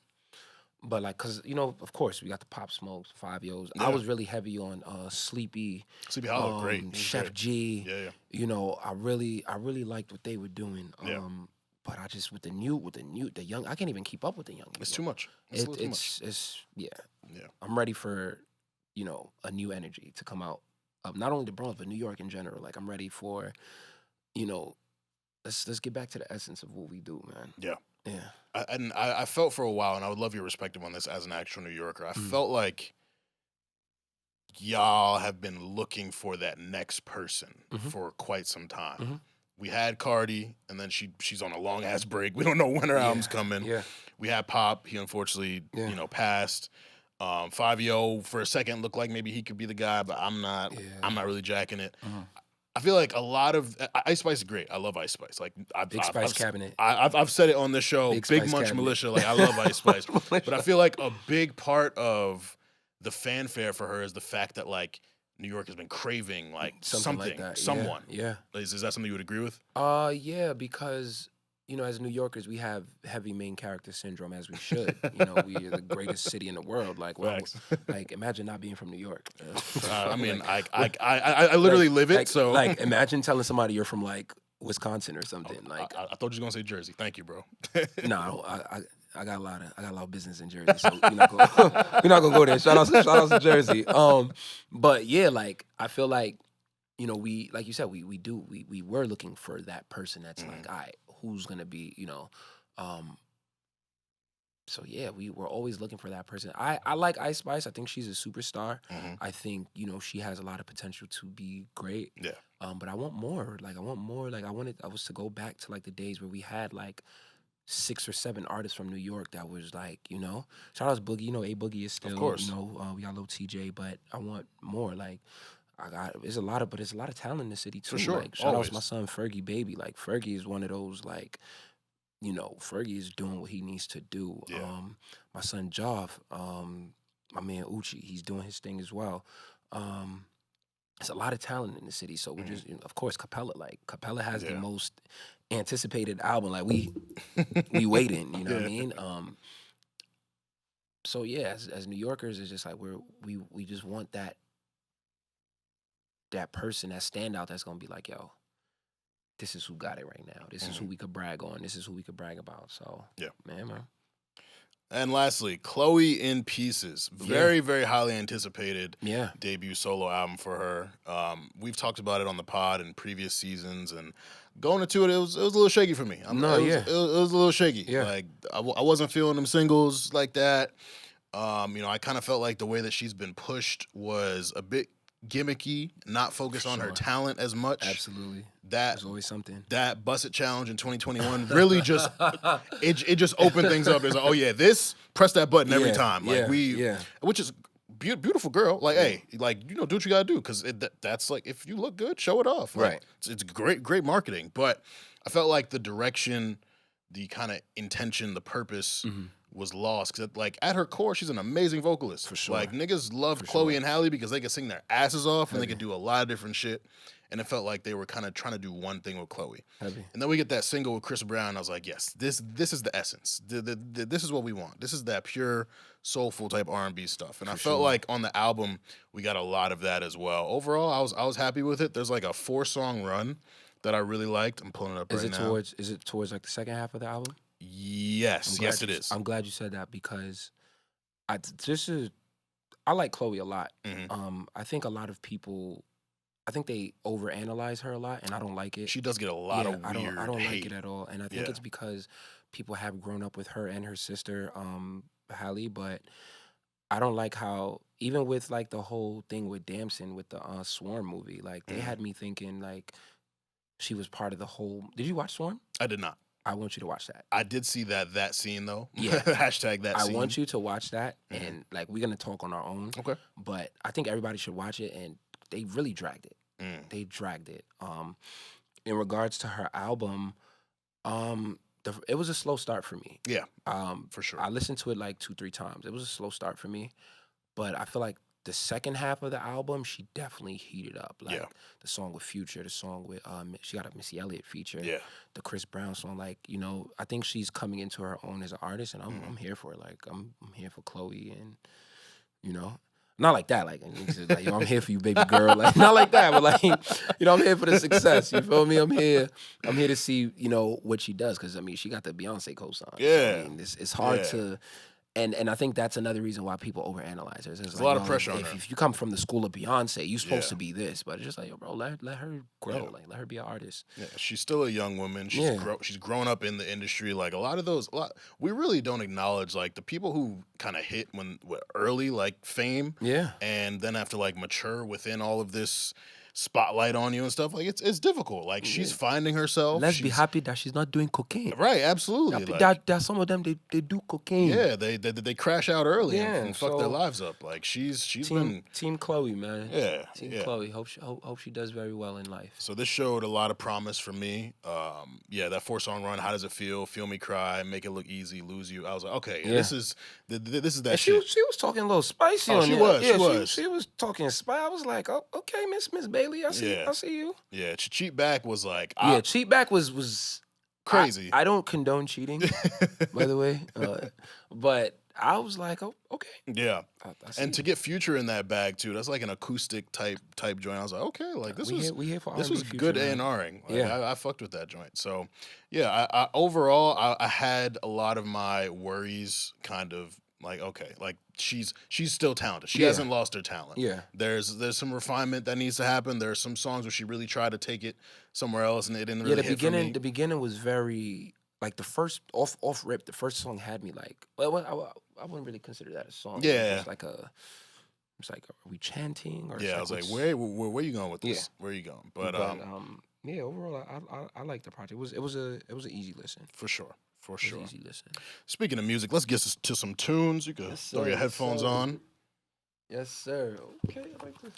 but like, cause you know, of course, we got the Pop Smokes, Faiyaz. I was really heavy on Sleepy Hollow, great. Chef G. Yeah. You know, I really liked what they were doing. But I just with the young, I can't even keep up with the young. It's too much. It's I'm ready for, you know, a new energy to come out of not only the Bronx but New York in general. Like I'm ready for, you know, let's get back to the essence of what we do, man. Yeah. Yeah. I felt for a while, and I would love your perspective on this as an actual New Yorker. I felt like y'all have been looking for that next person for quite some time. We had Cardi, and then she's on a long ass break. We don't know when her album's coming. Yeah. We had Pop. He unfortunately, you know, passed. Faiyaz for a second looked like maybe he could be the guy, but I'm not. Yeah. I'm not really jacking it. I feel like a lot of Ice Spice is great. I love Ice Spice. Like Big Spice Cabinet. I've said it on this show. Big Munch Cabinet. Militia. Like I love Ice Spice, but I feel like a big part of the fanfare for her is the fact that like New York has been craving like something like that. Someone. Yeah. Is that something you would agree with? Yeah, because you know, as New Yorkers, we have heavy main character syndrome, as we should. You know, we are the greatest city in the world. Like, wow, like imagine not being from New York. I mean, I literally live it. So, like, imagine telling somebody you're from like Wisconsin or something. Like, I thought you were gonna say Jersey. Thank you, bro. No, I got a lot of business in Jersey, so we're not gonna go there. Shout out to Jersey. But yeah, like I feel like, you know, we, like you said, we were looking for that person that's like, all right, who's gonna be, you know, so yeah, we were always looking for that person. I like Ice Spice. I think she's a superstar. I think, you know, she has a lot of potential to be great. Yeah. But I want more. Like I was to go back to like the days where we had like 6 or 7 artists from New York that was like, you know, shout out to Boogie. You know, A Boogie is still, of course, you know, we got Lil TJ, but I want more. Like There's a lot of talent in the city too. For sure, Like shout out to my always. son Fergie Baby. Like Fergie is one of those like, Fergie is doing what he needs to do. Yeah. My son Joff, my man Uchi, he's doing his thing as well. There's a lot of talent in the city, so we're just, of course, Capella. Like Capella has the Yeah. most anticipated album. Like we waiting, you know what I Yeah. mean? So yeah, as New Yorkers, it's just like we just want that person, that standout that's gonna be like, yo, this is who got it right now. This is who we could brag on. This is who we could brag about. So Yeah. man. And lastly, Chlöe in Pieces. Very, very highly anticipated debut solo album for her. We've talked about it on the pod in previous seasons, and going into it, it was a little shaky for me. It was a little shaky. Yeah. Like I wasn't feeling them singles like that. I kind of felt like the way that she's been pushed was a bit gimmicky, not focused on her talent as much. Absolutely. There's always something. That Bust It Challenge in 2021 really just it just opened things up. It's like, oh yeah, press that button every time. Like which is beautiful girl. Like, hey, like, do what you gotta do, because that's like, if you look good, show it off. Like, right. It's great marketing. But I felt like the direction, the kind of intention, the purpose was lost, because like at her core, she's an amazing vocalist. For sure. Like niggas love Chlöe and Halle because they can sing their asses off and they can do a lot of different shit. And it felt like they were kind of trying to do one thing with Chlöe. Heavy. And then we get that single with Chris Brown. I was like, yes, this is the essence. This is what we want. This is that pure, soulful type R&B stuff. And I felt like on the album, we got a lot of that as well. Overall, I was happy with it. There's like a 4-song run that I really liked. I'm pulling it up right now. Is it towards like the second half of the album? Yes, it is. I'm glad you said that, because I like Chlöe a lot. I think a lot of people, they overanalyze her a lot, and I don't like it. She does get a lot of weird I don't hate. like it at all, and I think it's because people have grown up with her and her sister, Halle, but I don't like how, even with like the whole thing with Damson with the Swarm movie, like they had me thinking like she was part of the whole. Did you watch Swarm? I did not. I want you to watch that. I did see that scene though. Yeah. Hashtag that scene. I want you to watch that, and like we're gonna talk on our own. Okay. But I think everybody should watch it, and they really dragged it. They dragged it. In regards to her album, it was a slow start for me. Yeah. For sure. I listened to it like 2-3 times. It was a slow start for me, but I feel like the second half of the album, she definitely heated up. Like the song with Future, the song with she got a Missy Elliott feature. Yeah. The Chris Brown song. Like, I think she's coming into her own as an artist, and I'm here for it. Like I'm here for Chlöe, and not like that. Like, yo, I'm here for you, baby girl. Like, not like that, but like, I'm here for the success. You feel me? I'm here to see, what she does, because she got the Beyonce cosign. Yeah. So, it's hard to. And I think that's another reason why people overanalyze her. There's a lot of pressure on her. If you come from the school of Beyonce, you're supposed to be this. But it's just like, yo, bro, let her grow. Yeah. Like, let her be an artist. Yeah, she's still a young woman. She's grown up in the industry. Like we really don't acknowledge like the people who kind of hit early like fame. Yeah. And then have to like mature within all of this spotlight on you and stuff. Like it's difficult. Like she's finding herself. Let's be happy that she's not doing cocaine. Right, absolutely. That some of them they do cocaine. Yeah, they crash out early and fuck their lives up. Like she's been Team Chlöe, man. Yeah, Team Chlöe. Hope she does very well in life. So this showed a lot of promise for me. That 4-song run. How does it feel? Feel Me Cry. Make It Look Easy. Lose You. I was like, okay, this is that shit. She was talking a little spicy. Oh, she was talking spicy. I was like, oh, okay, Miss Bailey. I see you. Yeah, Cheat Back was like... Cheat Back was crazy. I don't condone cheating, by the way. But I was like, oh, okay. Yeah. And to get Future in that bag, too, that's like an acoustic type joint. I was like, okay, like this was good A&Ring. Like, I fucked with that joint. So, I overall, I had a lot of my worries kind of like, okay, like she's still talented. She hasn't lost her talent. Yeah. There's some refinement that needs to happen. There's some songs where she really tried to take it somewhere else, and it didn't really hit for me. The beginning was very like the first off rip. The first song had me like, well, I wouldn't really consider that a song. Yeah. It's like, are we chanting? Or I was like, where are you going with this? Where are you going? But overall, I like the project. It was an easy listen. For sure. For sure. Easy listen. Speaking of music, let's get to some tunes. You can throw your headphones on. Yes, sir. Okay, I like this.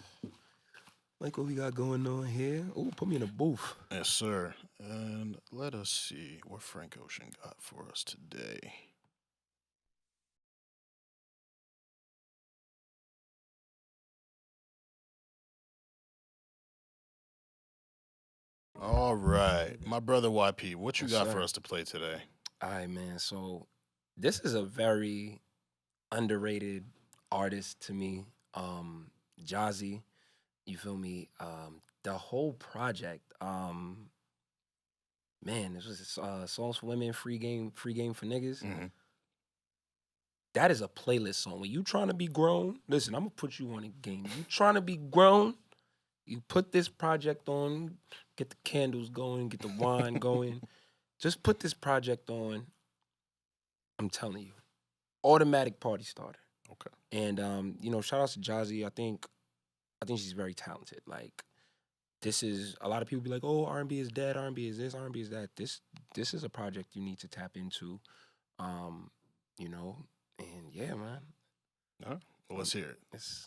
Like what we got going on here. Oh, put me in a booth. Yes, sir. And let us see what Frank Ocean got for us today. All right, my brother YP, what you Yes, got for sir. us to play today? All right, man. So this is a very underrated artist to me. Jozzy, you feel me? The whole project, man, this was songs for women, free game for niggas. Mm-hmm. That is a playlist song. When you trying to be grown, listen, I'm gonna put you on a game. You trying to be grown, you put this project on, get the candles going, get the wine going. Just put this project on. I'm telling you, automatic party starter. Okay. And you know, shout out to Jozzy. I think she's very talented. Like this is a lot of people be like, oh, R&B is dead, R&B is this, R&B is that. This is a project you need to tap into. You know, and yeah, man. All right. Well, let's hear it. It's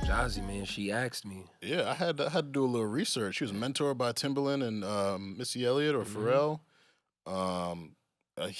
Jozzy, man. She asked me. Yeah, I had to do a little research. She was mentored by Timbaland and Missy Elliott or Pharrell. Um, uh,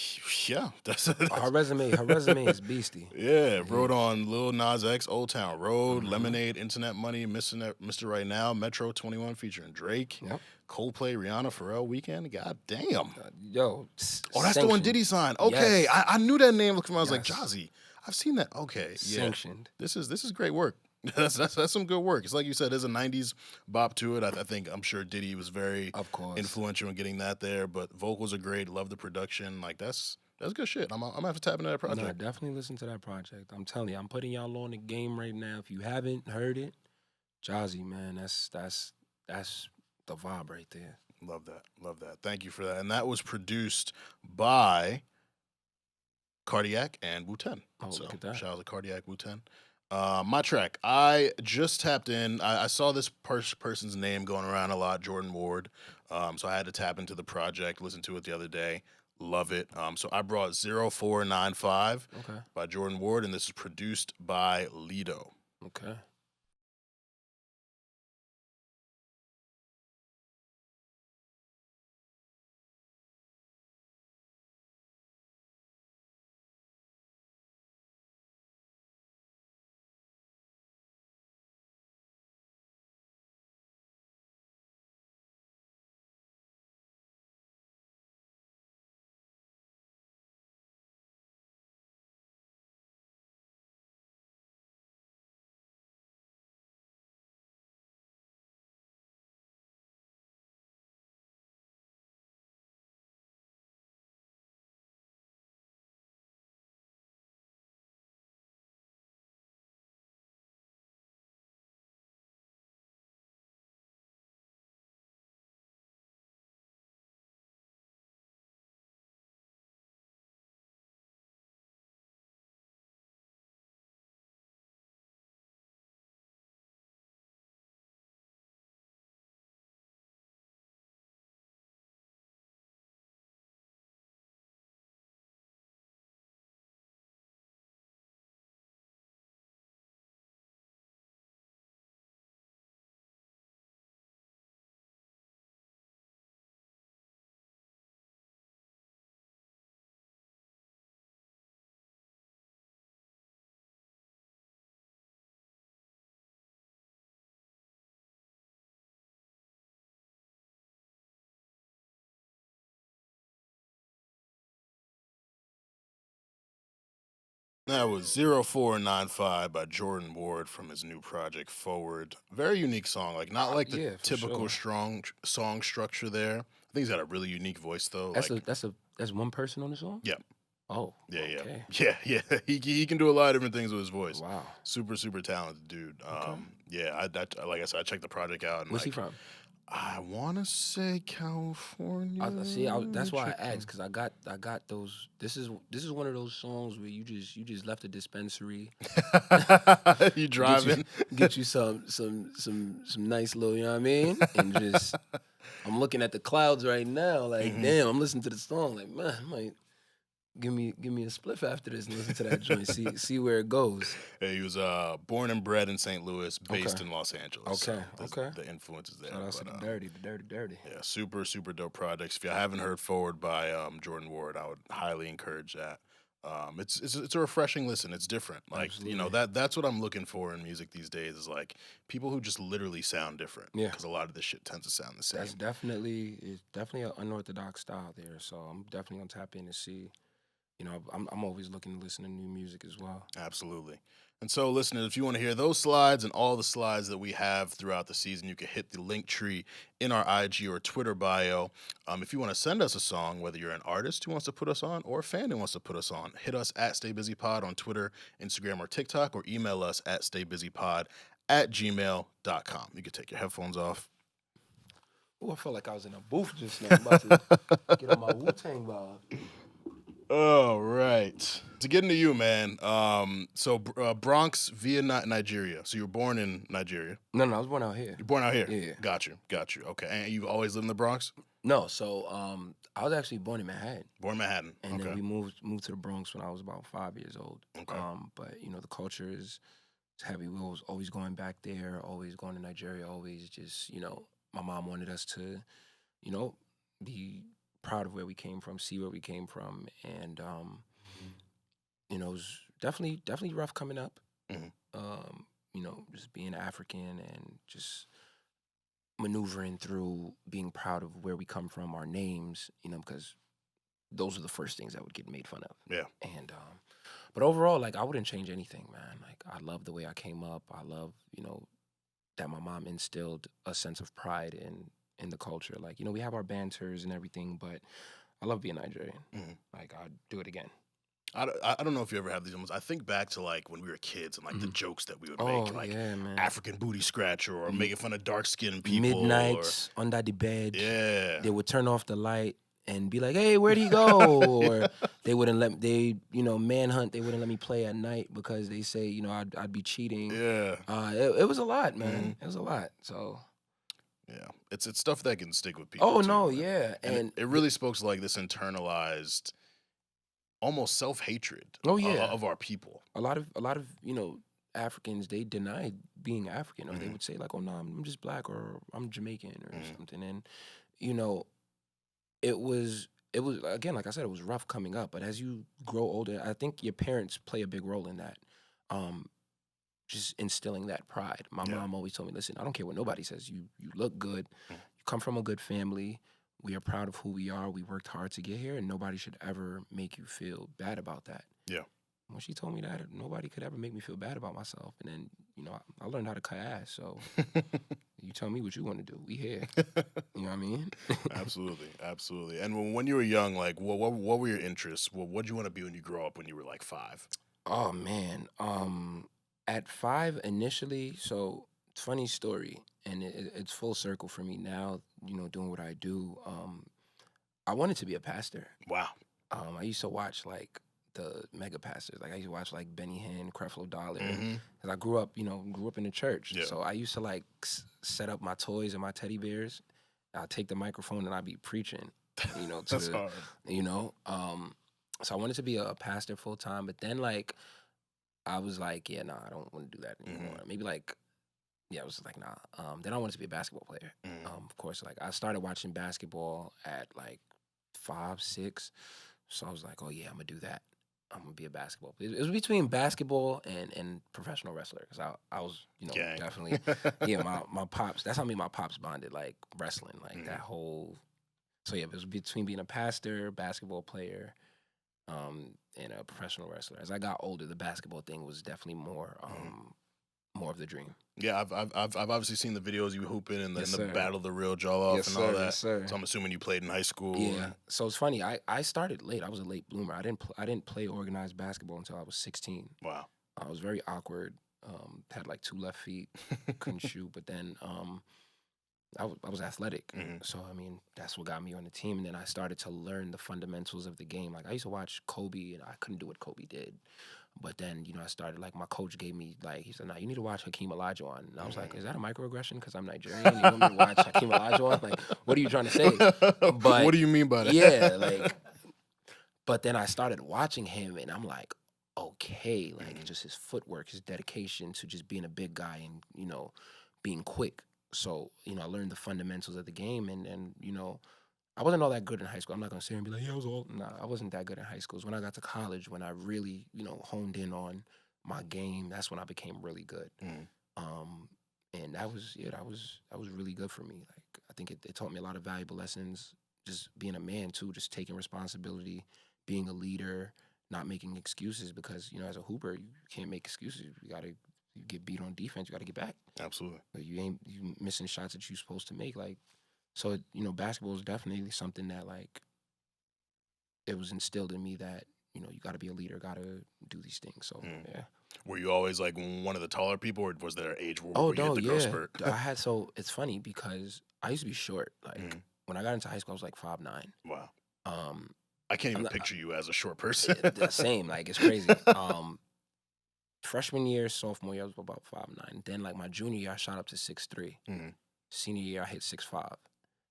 yeah, Her resume is beastie. yeah. Yeah. Wrote on Lil Nas X, Old Town Road, Lemonade, Internet Money, Mr. Right Now, Metro 21 featuring Drake, Yep. Coldplay, Rihanna, Pharrell, Weekend. God damn. Yo, Oh, that's the one sanctioned. Diddy signed. Okay, Yes. I knew that name. Looking, I was like Yes. Jozzy. I've seen that. Okay, yeah. Sanctioned. This is great work. That's some good work. It's like you said, there's a '90s bop to it. I think I'm sure Diddy was very Of course. influential in getting that there. But vocals are great. Love the production. Like that's good shit. I'm gonna have to tap into that project. Nah, definitely listen to that project. I'm telling you, I'm putting y'all on the game right now. If you haven't heard it, Jozzy, man, that's the vibe right there. Love that. Love that. Thank you for that. And that was produced by Cardiac and Wu-Ten. Oh, So look at that. shout out to Cardiac Wu-Ten. My track. I just tapped in. I saw this person's name going around a lot, Jordan Ward. So I had to tap into the project, listen to it the other day. Love it. So I brought 0495 Okay. by Jordan Ward, and this is produced by Lido. Okay. That was 0495 by Jordan Ward from his new project Forward. Very unique song. Like, not like the Yeah, for typical sure. strong song structure there. I think he's got a really unique voice, though. That's Like, that's one person on the song. yeah. Oh, Yeah, okay. yeah. He can do a lot of different things with his voice. Wow. Super talented dude. Okay. Yeah, like I said, I checked the project out and Where's he like from? I want to say California. See. Let me That's why check I asked because I got those. This is one of those songs where you just left a dispensary. You Get you driving? get you some nice little, you know what I mean, and just I'm looking at the clouds right now, like Mhm. damn, I'm listening to the song, like man, I might give me a spliff after this and listen to that joint, see where it goes. Yeah, he was born and bred in St. Louis, based Okay. in Los Angeles. So Okay. Okay. the influence is there. Shout out to But the dirty. yeah, super dope projects. If you haven't heard Forward by Jordan Ward, I would highly encourage that. It's a refreshing listen. It's different. Like Absolutely. that's what I'm looking for in music these days. Is like people who just literally sound different. Yeah. Because a lot of this shit tends to sound the same. It's definitely an unorthodox style there, so I'm definitely gonna tap in and see. You know, I'm always looking to listen to new music as well. Absolutely. And so, listeners, if you want to hear those slides and all the slides that we have throughout the season, you can hit the link tree in our IG or Twitter bio. If you want to send us a song, whether you're an artist who wants to put us on or a fan who wants to put us on, hit us at StayBusyPod on Twitter, Instagram, or TikTok, or email us at StayBusyPod@gmail.com. You can take your headphones off. Oh, I felt like I was in a booth just now. I'm about to get on my Wu-Tang vibe. All right. To get into you, man. Bronx via Nigeria. So you were born in Nigeria. No, I was born out here. You're born out here. Yeah. Got you. Okay. And you've always lived in the Bronx? No, so I was actually born in Manhattan. Born in Manhattan. And okay. then we moved to the Bronx when I was about 5 years old. Okay. But you know, the culture is heavy. We was always going back there, always going to Nigeria, always just, you know, my mom wanted us to, you know, be proud of where we came from, see where we came from, and you know, it was definitely rough coming up. Mhm. You know, just being African and just maneuvering through being proud of where we come from, our names, you know, because those are the first things that would get made fun of. Yeah. And but overall, like I wouldn't change anything, man. Like I love the way I came up. I love, you know, that my mom instilled a sense of pride in the culture. Like, you know, we have our banters and everything, but I love being Nigerian. Mhm. Like I'd do it again. I don't know if you ever have these moments. I think back to like when we were kids and like the jokes that we would make, like yeah, man. African booty scratcher or making fun of dark skinned people. Midnights under the bed. Yeah. They would turn off the light and be like, "Hey, where'd he go?" Or they wouldn't let you know, manhunt. They wouldn't let me play at night because they say, you know, I'd be cheating. Yeah. It was a lot, man. It was a lot. So. Yeah. It's stuff that can stick with people. Oh too, no, man. yeah, And it really spoke to like this internalized, almost self hatred. Oh, yeah. Of our people. a lot of you know, Africans, they denied being African, or they would say like, "Oh no, I'm just black," or "I'm Jamaican," or something. And you know, it was again, like I said, it was rough coming up. But as you grow older, I think your parents play a big role in that. Just instilling that pride. My mom always told me, "Listen, I don't care what nobody says. You look good. You come from a good family. We are proud of who we are. We worked hard to get here, and nobody should ever make you feel bad about that." Yeah. When she told me that, nobody could ever make me feel bad about myself. And then, you know, I learned how to cut ass. So you tell me what you want to do. We here. You know what I mean? Absolutely. And when you were young, like, what were your interests? What did you want to be when you grow up? When you were like 5? Oh man. At 5 initially, so funny story, and it's full circle for me now. You know, doing what I do. I wanted to be a pastor. Wow. I used to watch like the mega pastors. Like I used to watch like Benny Hinn, Creflo Dollar. Cause I grew up in the church. Yeah. So I used to like set up my toys and my teddy bears. I'd take the microphone and I'd be preaching, you know, to That's hard. you know. So I wanted to be a pastor full time, but then like I was like, yeah, nah, I don't want to do that anymore. Maybe like, yeah, I was just like, nah. Then I wanted to be a basketball player. Of course, like I started watching basketball at like 5, 6. So I was like, oh yeah, I'm gonna do that. I'm gonna be a basketball player. It was between basketball and professional wrestler, because I was, you know, Gang. definitely, yeah, my pops. That's how me and my pops bonded, like wrestling, like that whole. So yeah, it was between being a pastor, basketball player. and a professional wrestler. As I got older, the basketball thing was definitely more of the dream. Yeah, I've obviously seen the videos you hooping and the, Yes, and the sir. battle the real jaw off Yes, and all sir. that. Yes, sir. So I'm assuming you played in high school. Yeah. So it's funny. I started late. I was a late bloomer. I didn't play organized basketball until I was 16. Wow. I was very awkward. Had like 2 left feet. Couldn't shoot. But then I was athletic. Mhm. So I mean that's what got me on the team. And then I started to learn the fundamentals of the game. Like I used to watch Kobe, and I couldn't do what Kobe did. But then, I started, like, my coach gave me, like, he said, "Nah, you need to watch Hakeem Olajuwon." And I was like, "Is that a microaggression? Because I'm Nigerian? You want me to watch Hakeem Olajuwon? Like, what are you trying to say?" But what do you mean by that? yeah, like, but then I started watching him, and I'm like, okay, like, just his footwork, his dedication to just being a big guy and, being quick. So, I learned the fundamentals of the game, and I wasn't all that good in high school. I'm not gonna sit here and be like, yeah, I was all. Nah, I wasn't that good in high school. It's when I got to college, when I really, honed in on my game. That's when I became really good. Mhm. And that was really good for me. Like I think it taught me a lot of valuable lessons. Just being a man too, just taking responsibility, being a leader, not making excuses. Because as a hooper, you can't make excuses. You get beat on defense, you gotta get back. Absolutely. Like, you missing shots that you're supposed to make. Like. So, basketball is definitely something that, like, it was instilled in me that, you got to be a leader, got to do these things. So, yeah. Were you always like one of the taller people, or was there an age where Oh, you hit no, the growth yeah. spurt? So it's funny because I used to be short. Like, when I got into high school, I was like 5'9". Wow. Um, I can't even not- picture you as a short person. the same. Like, it's crazy. Freshman year, sophomore year, I was about 5'9". Then, like, my junior year, I shot up to 6'3". Senior year, I hit 6'5".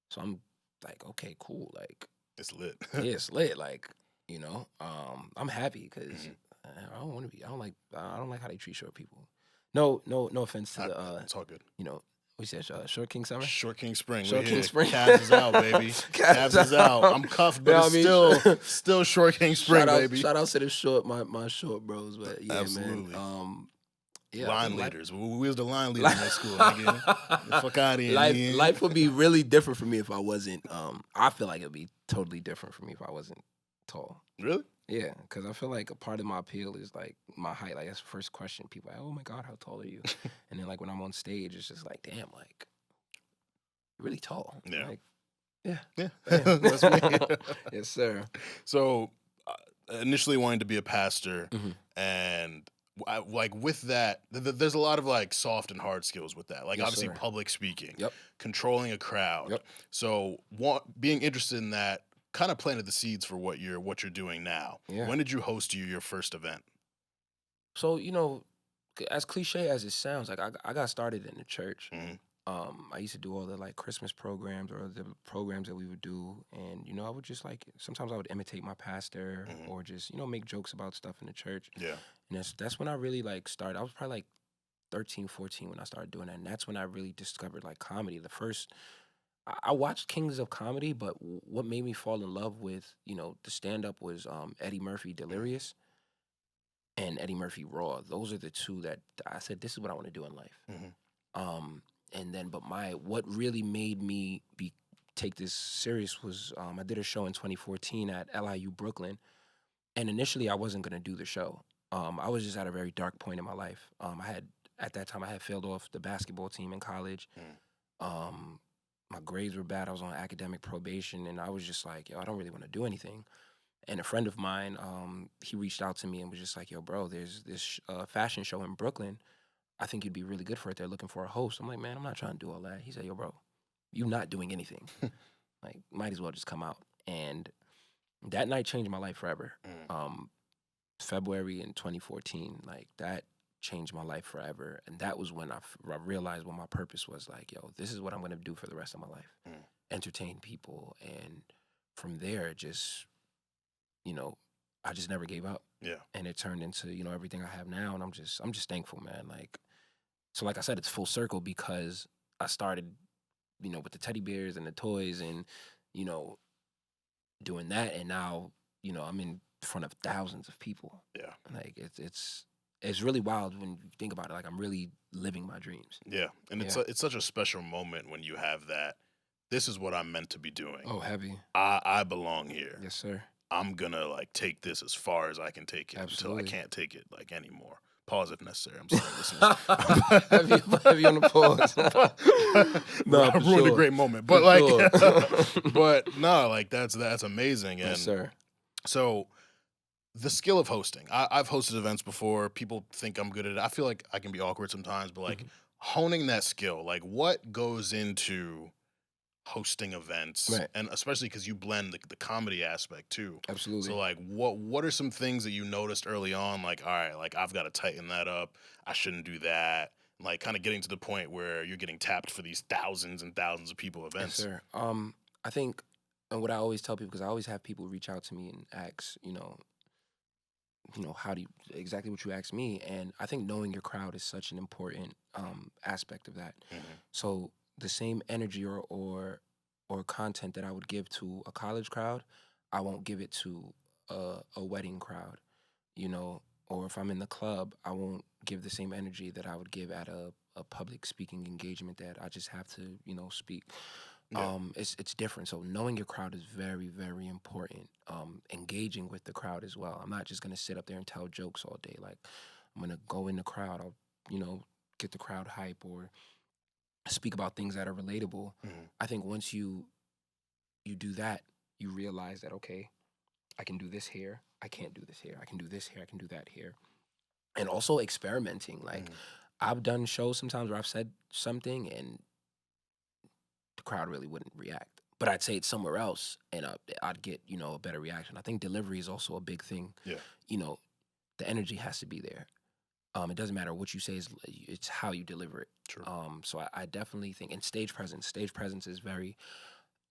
So I'm like, okay, cool. Like, It's lit. yeah, it's lit. Like, I'm happy because I don't like how they treat short people. No offense to the It's all good. we said Short King Summer. Short King Spring. Short we King here. Spring. Cavs is out, baby. Cavs is out. I'm cuffed, but it's still Short King Spring, baby. Shout out to the short my short bros, but yeah, Absolutely. man. Yeah, line leaders. We was the line leaders in that school. Nigga. Fuck out of here. Life would be really different for me if I wasn't. I feel like it'd be totally different for me if I wasn't tall. Really? Yeah, because I feel like a part of my appeal is like my height. Like that's the first question people are like, "Oh my God, how tall are you?" And then like when I'm on stage, it's just like, "Damn, like you're really tall." Yeah. Like, yeah. That's me. Yes, sir. So initially wanting to be a pastor, and like with that, there's a lot of like soft and hard skills with that. Like Yes, obviously sir. public speaking, Yep. controlling a crowd. Yep. So being interested in that kind of planted the seeds for what you're doing now. Yeah. When did you host your first event? So as cliche as it sounds, like I got started in the church. I used to do all the like Christmas programs or the programs that we would do, and I would just like sometimes I would imitate my pastor or just make jokes about stuff in the church. Yeah. And that's when I really like started. I was probably like 13, 14 when I started doing that, and that's when I really discovered like comedy. The first I watched Kings of Comedy, but what made me fall in love with the stand up was Eddie Murphy Delirious and Eddie Murphy Raw. Those are the two that I said this is what I want to do in life. And then, but what really made me take this serious was I did a show in 2014 at LIU Brooklyn, and initially I wasn't gonna do the show. I was just at a very dark point in my life. At that time I had failed off the basketball team in college. My grades were bad. I was on academic probation, and I was just like, yo, I don't really want to do anything. And a friend of mine, he reached out to me and was just like, yo, bro, there's this fashion show in Brooklyn. I think you'd be really good for it. They're looking for a host. I'm like, man, I'm not trying to do all that. He said, yo, bro, you not doing anything. Like, might as well just come out. And that night changed my life forever. February in 2014, like that changed my life forever. And that was when I realized what my purpose was. Like, yo, this is what I'm going to do for the rest of my life. Entertain people. And from there, just, I just never gave up. Yeah. And it turned into, everything I have now. And I'm just thankful, man. Like, so like I said, it's full circle because I started, with the teddy bears and the toys and, doing that. And now, I'm in front of thousands of people. Yeah. Like it's really wild when you think about it. Like I'm really living my dreams. Yeah. And it's such a special moment when you have that. This is what I'm meant to be doing. Oh, heavy. I belong here. Yes, sir. I'm gonna like take this as far as I can take it until I Absolutely. can't take it like anymore. Pause if necessary. I'm sorry, listeners. Heavy on the pause. No, I for ruined a sure. great moment, For but like, sure. but no, like that's amazing. Yes, And sir. so the skill of hosting. I've hosted events before. People think I'm good at it. I feel like I can be awkward sometimes, but like Mhm. honing that skill, like what goes into hosting events, Right. and especially because you blend the comedy aspect too. So Absolutely. like what are some things that you noticed early on, like, all right, like I've got to tighten that up, I shouldn't do that, like kind of getting to the point where you're getting tapped for these thousands and thousands of people Yes, events. sir. I think, and what I always tell people, because I always have people reach out to me and ask, how do you exactly what you asked me, and I think knowing your crowd is such an important aspect of that. Hmm. So the same energy or content that I would give to a college crowd, I won't give it to a wedding crowd, you know, or if I'm in the club, I won't give the same energy that I would give at a public speaking engagement that I just have to, speak. Yeah. It's different. So knowing your crowd is very, very important. Engaging with the crowd as well. I'm not just gonna sit up there and tell jokes all day. Like I'm gonna go in the crowd. I'll, get the crowd hype or speak about things that are relatable. Hmm. I think once you do that, you realize that okay, I can do this here. I can't do this here. I can do this here. I can do that here. And also experimenting. Like Hmm. I've done shows sometimes where I've said something and the crowd really wouldn't react. But I'd say it somewhere else, and I'd get a better reaction. I think delivery is also a big thing. Yeah. You know, the energy has to be there. It doesn't matter what you say; it's how you deliver it. True. So I definitely think, and stage presence. Stage presence is very,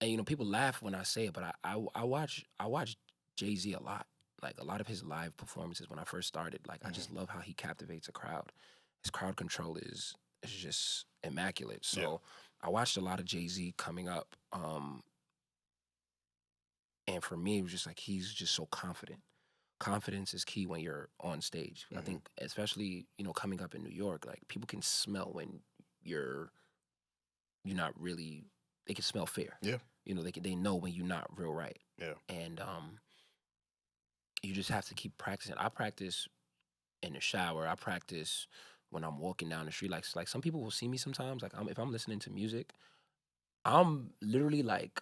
and people laugh when I say it, but I watch Jay-Z a lot. Like a lot of his live performances when I first started. Like I just Hmm. love how he captivates a crowd. His crowd control is just immaculate. Yeah. So I watched a lot of Jay-Z coming up. And for me, it was just like he's just so confident. Confidence is key when you're on stage. I Hmm. think, especially coming up in New York, like people can smell when you're not really. They can smell fear. Yeah. They know when you're not real right, Yeah. and you just have to keep practicing. I practice in the shower. I practice when I'm walking down the street. Like some people will see me sometimes. Like if I'm listening to music, I'm literally like,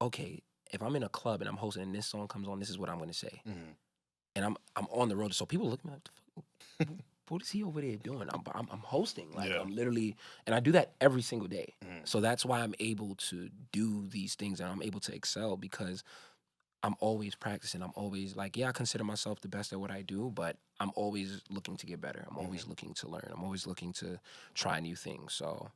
okay, if I'm in a club and I'm hosting and this song comes on, this is what I'm gonna say. Hmm. And I'm on the road, so people look at me like, the fuck, what is he over there doing? I'm hosting, like Yeah. I'm literally, and I do that every single day. Hmm. So that's why I'm able to do these things and I'm able to excel because I'm always practicing. I'm always like, yeah, I consider myself the best at what I do, but I'm always looking to get better. I'm Hmm. always looking to learn. I'm always looking to try new things. So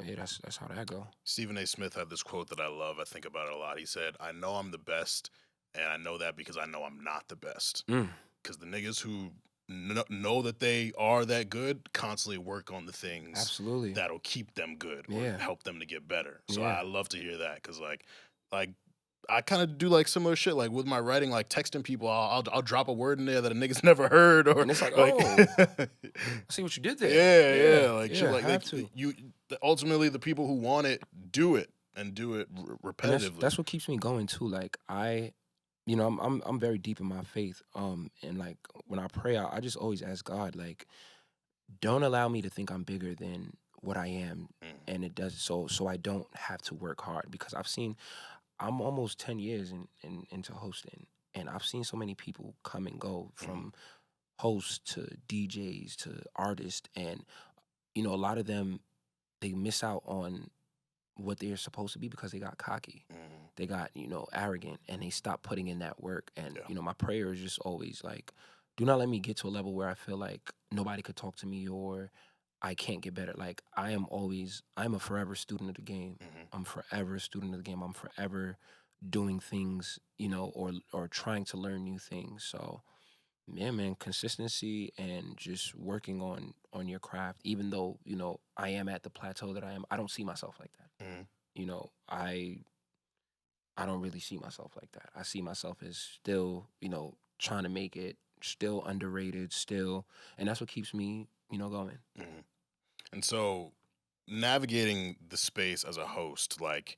yeah, that's how that go. Stephen A. Smith had this quote that I love. I think about it a lot. He said, "I know I'm the best, and I know that because I know I'm not the best." Mm, Because the niggas who know that they are that good constantly work on the things absolutely. that'll keep them good or Yeah. help them to get better. So Yeah. I love to hear that because like I kind of do like similar shit like with my writing, like texting people. I'll drop a word in there that a nigga's never heard or And it's like, like oh, I see what you did there. yeah, Yeah. yeah, like shit Yeah. like Have to. you ultimately the people who want it do it and do it And that's repetitively. that's what keeps me going too. Like I'm very deep in my faith. And like when I pray, I just always ask God, like, don't allow me to think I'm bigger than what I am. Mm, And it does so I don't have to work hard because I'm almost 10 years into hosting and I've seen so many people come and go mhm, from hosts to DJs to artists and a lot of them they miss out on what they're supposed to be because they got cocky. mhm, They got, arrogant and they stopped putting in that work. And, yeah, my prayer is just always like, do not let me get to a level where I feel like nobody could talk to me or I can't get better. Like I'm a forever student of the game. mhm, I'm forever a student of the game. I'm forever doing things, or trying to learn new things. So yeah, man, consistency and just working on your craft, even though, I am at the plateau that I am, I don't see myself like that. mhm, I don't really see myself like that. I see myself as still, trying to make it, still underrated, still, and that's what keeps me, going. mhm. And so navigating the space as a host, like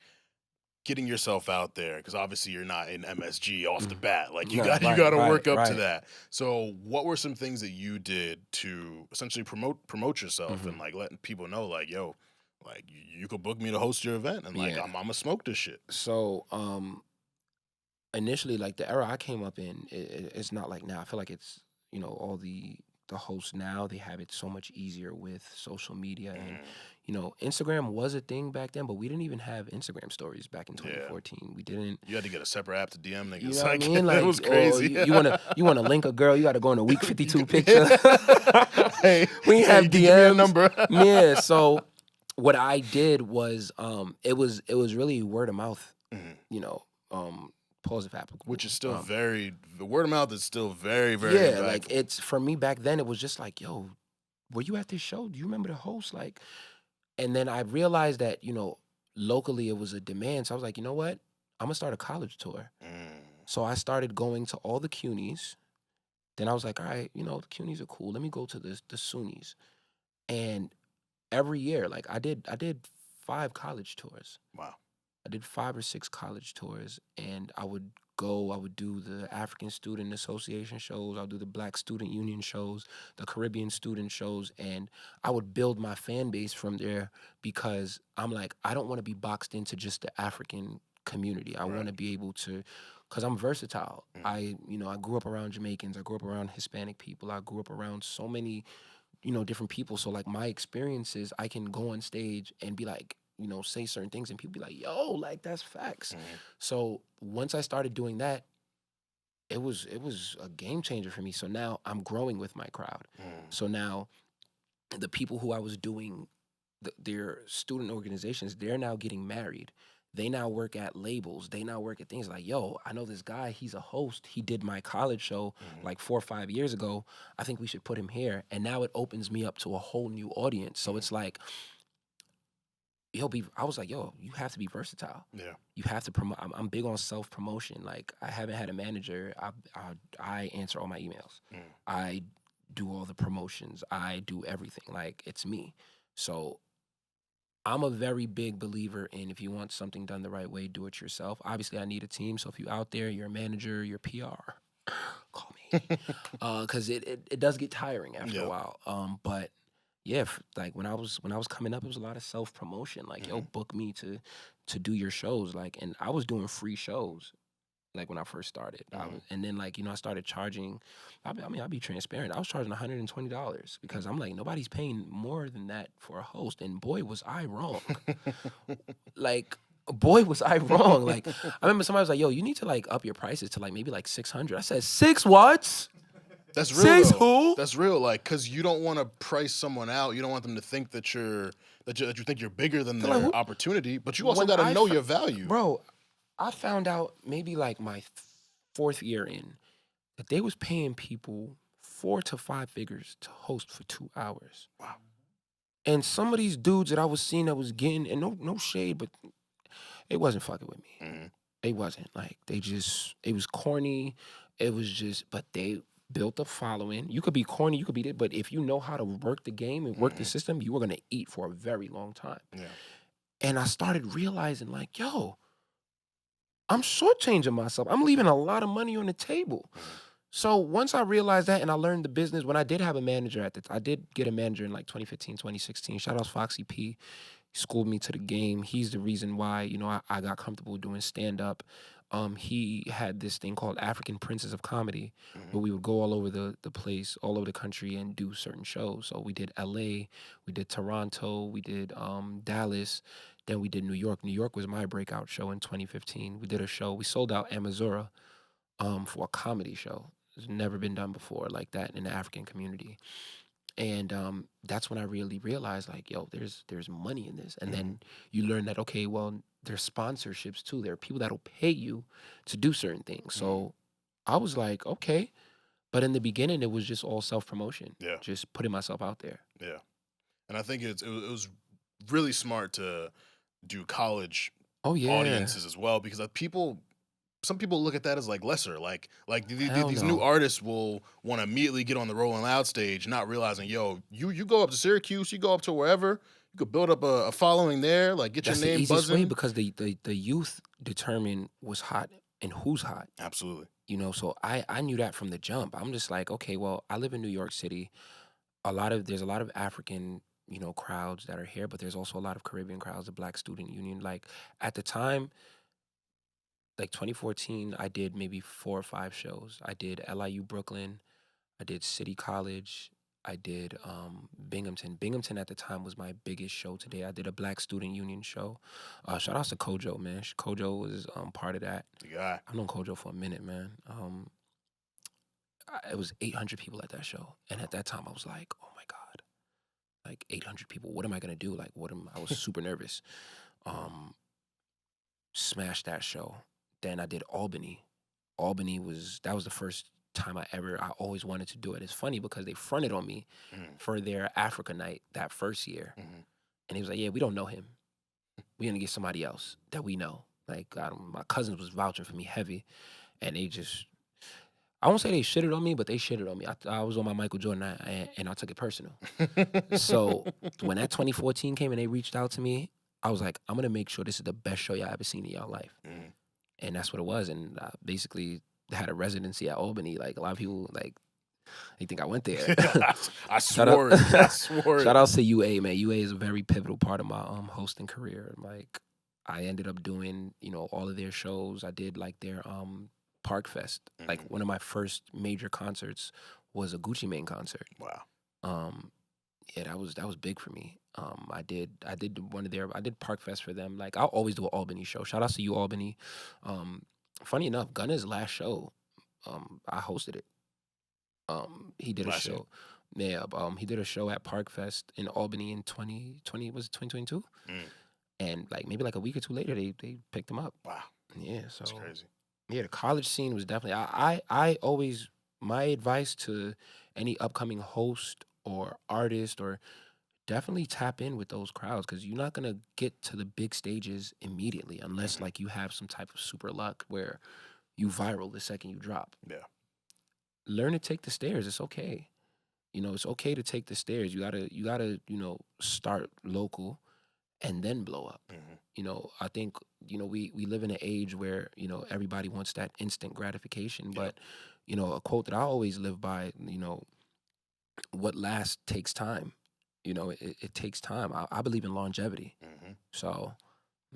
getting yourself out there, because obviously you're not in MSG off the Mm. bat. Like you No, got you right, got to right, work up to right. that. So what were some things that you did to essentially promote yourself and Mhm. like letting people know like, yo, like you could book me to host your event and like Yeah. I'm gonna smoke this shit. So, initially, like the era I came up in, it's not like now. I feel like it's all the hosts now, they have it so much easier with social media, and Mm, Instagram was a thing back then, but we didn't even have Instagram stories back in yeah, 2014. We didn't. you had to get a separate app to DM You niggas. know what I Like mean? it was Like, or crazy. you wanna link a girl, you got to go in a week You 52 could- picture. hey, We ain't hey, have you can give me your DMs. number. Yeah. So what I did was, it was really word of mouth. Mhm. You know, pause if applicable. Which is still the word of mouth is still very, very Yeah, like impactful. it's for me back then. It was just like, yo, were you at this show? Do you remember the host? Like, and then I realized that locally it was a demand. So I was like, you know what? I'm gonna start a college tour. Mm, So I started going to all the CUNYs. Then I was like, all right, the CUNYs are cool. Let me go to the SUNYs. And every year, like I did 5 college tours. wow. I did 5 or 6 college tours, and I would do the African Student Association shows, I'll do the Black Student Union shows, the Caribbean student shows, and I would build my fan base from there, because I'm like, I don't want to be boxed into just the African community. I want Right. to be able to, because I'm versatile. Mhm. I grew up around Jamaicans, I grew up around Hispanic people, I grew up around so many different people. So like my experiences, I can go on stage and be like, say certain things, and people be like, yo, like that's facts. Mhm. So once I started doing that, it was a game changer for me. So now I'm growing with my crowd. Mm. So now the people who I was doing their student organizations, they're now getting married. They now work at labels. They now work at things like, yo, I know this guy, he's a host. He did my college show Mhm. like 4 or 5 years ago. I think we should put him here. And now it opens me up to a whole new audience. So Mhm. it's like, I was like, yo, you have to be versatile. Yeah. You have to promote. I'm big on self promotion. Like, I haven't had a manager. I answer all my emails. Mm. I do all the promotions. I do everything. Like, it's me. So I'm a very big believer in, if you want something done the right way, do it yourself. Obviously, I need a team. So if you're out there, you're a manager, you're PR, call me. Because it does get tiring after a Yep. while. But yeah, like when I was coming up, it was a lot of self promotion. Like, yo, Mhm. book me to do your shows. Like, and I was doing free shows. Like when I first started, Mhm. and then like I started charging. I'll be transparent. I was charging $120 because I'm like, nobody's paying more than that for a host. And boy, was I wrong. Like, boy, was I wrong. Like, I remember somebody was like, yo, you need to like up your prices to like maybe like 600. I said, 6 what? That's real 6 though. who? That's real. Like, cause you don't want to price someone out. You don't want them to think that you think you're bigger than They're like, their who? opportunity. But you also When got to I, know fo- your value. Bro, I found out maybe like my 4th year in that they was paying people 4 to 5 figures to host for 2 hours. Wow. And some of these dudes that I was seeing that was getting, and no shade, but it wasn't fucking with me. Mhm. It wasn't. Like, it was corny. It was just, but they built a following. You could be corny, you could be, but if you know how to work the game and work the Mhm. system, you are going to eat for a very long time. Yeah. And I started realizing, like, yo, I'm shortchanging myself. I'm leaving a lot of money on the table. Mhm. So once I realized that, and I learned the business, when I did have a manager I did get a manager in like 2015, 2016. Shout out Foxy P. He schooled me to the game. He's the reason why, I got comfortable doing stand-up. He had this thing called African Princes of Comedy, Mhm. where we would go all over the place, all over the country, and do certain shows. So we did LA, we did Toronto, we did Dallas, then we did New York. New York was my breakout show in 2015. We did a show, we sold out Amazura for a comedy show. It's never been done before like that in the African community. And that's when I really realized, like, yo, there's money in this. And then you learn that, okay, well, there's sponsorships too. There are people that'll pay you to do certain things. So I was like, okay. But in the beginning, it was just all self-promotion, Yeah. just putting myself out there. Yeah. And I think it was really smart to do college Oh, yeah. audiences as well, because people some people look at that as like lesser. Like Hell these new no. artists will want to immediately get on the Rolling Loud stage, not realizing, yo, you go up to Syracuse, you go up to wherever, you could build up a following there, like get your That's the name easiest way buzzing. because the youth determine what's hot and who's hot. Absolutely. You know, so I knew that from the jump. I'm just like, okay, well, I live in New York City. There's a lot of African, crowds that are here, but there's also a lot of Caribbean crowds, the Black Student Union. Like at the time, like 2014, I did maybe 4 or 5 shows. I did LIU Brooklyn, I did City College, I did Binghamton. Binghamton at the time was my biggest show today. I did a Black Student Union show. Shout outs to Kojo, man. Kojo was part of that. The guy. I've known Kojo for a minute, man. It was 800 people at that show, and at that time I was like, oh my god, like 800 people. What am I gonna do? Like, I was super nervous. Smashed that show. Then I did Albany. That was the first time I always wanted to do it. It's funny because they fronted on me for their Africa night that first year. And he was like, yeah, we don't know him. We're going to get somebody else that we know. Like, my cousins was vouching for me heavy. And they just, I won't say they shitted on me, but they shitted on me. I was on my Michael Jordan and I took it personal. So when that 2014 came and they reached out to me, I was like, I'm going to make sure this is the best show y'all ever seen in y'all life. And that's what it was. And basically had a residency at Albany. Like a lot of people, like, they think I went there. I swore it. I swore it. Shout out to UA, man. UA is a very pivotal part of my hosting career. Like, I ended up doing, all of their shows. I did like their Park Fest. Like one of my first major concerts was a Gucci Mane concert. Wow. Yeah, that was big for me. I did Park Fest for them. Like I'll always do an Albany show. Shout out to you, Albany. Funny enough, Gunna's last show, I hosted it. He did a show. Yeah, he did a show at Park Fest in Albany in 2020. Was it 2022? And like maybe like a week or two later, they picked him up. Wow. Yeah, so that's crazy. Yeah, the college scene was definitely. I always, my advice to any upcoming host or artist or definitely tap in with those crowds because you're not gonna get to the big stages immediately unless like you have some type of super luck where you viral the second you drop. Yeah. Learn to take the stairs. It's okay. It's okay to take the stairs. You gotta start local and then blow up. I think we live in an age where everybody wants that instant gratification, but a quote that I always live by, what lasts takes time. It takes time. I believe in longevity. So,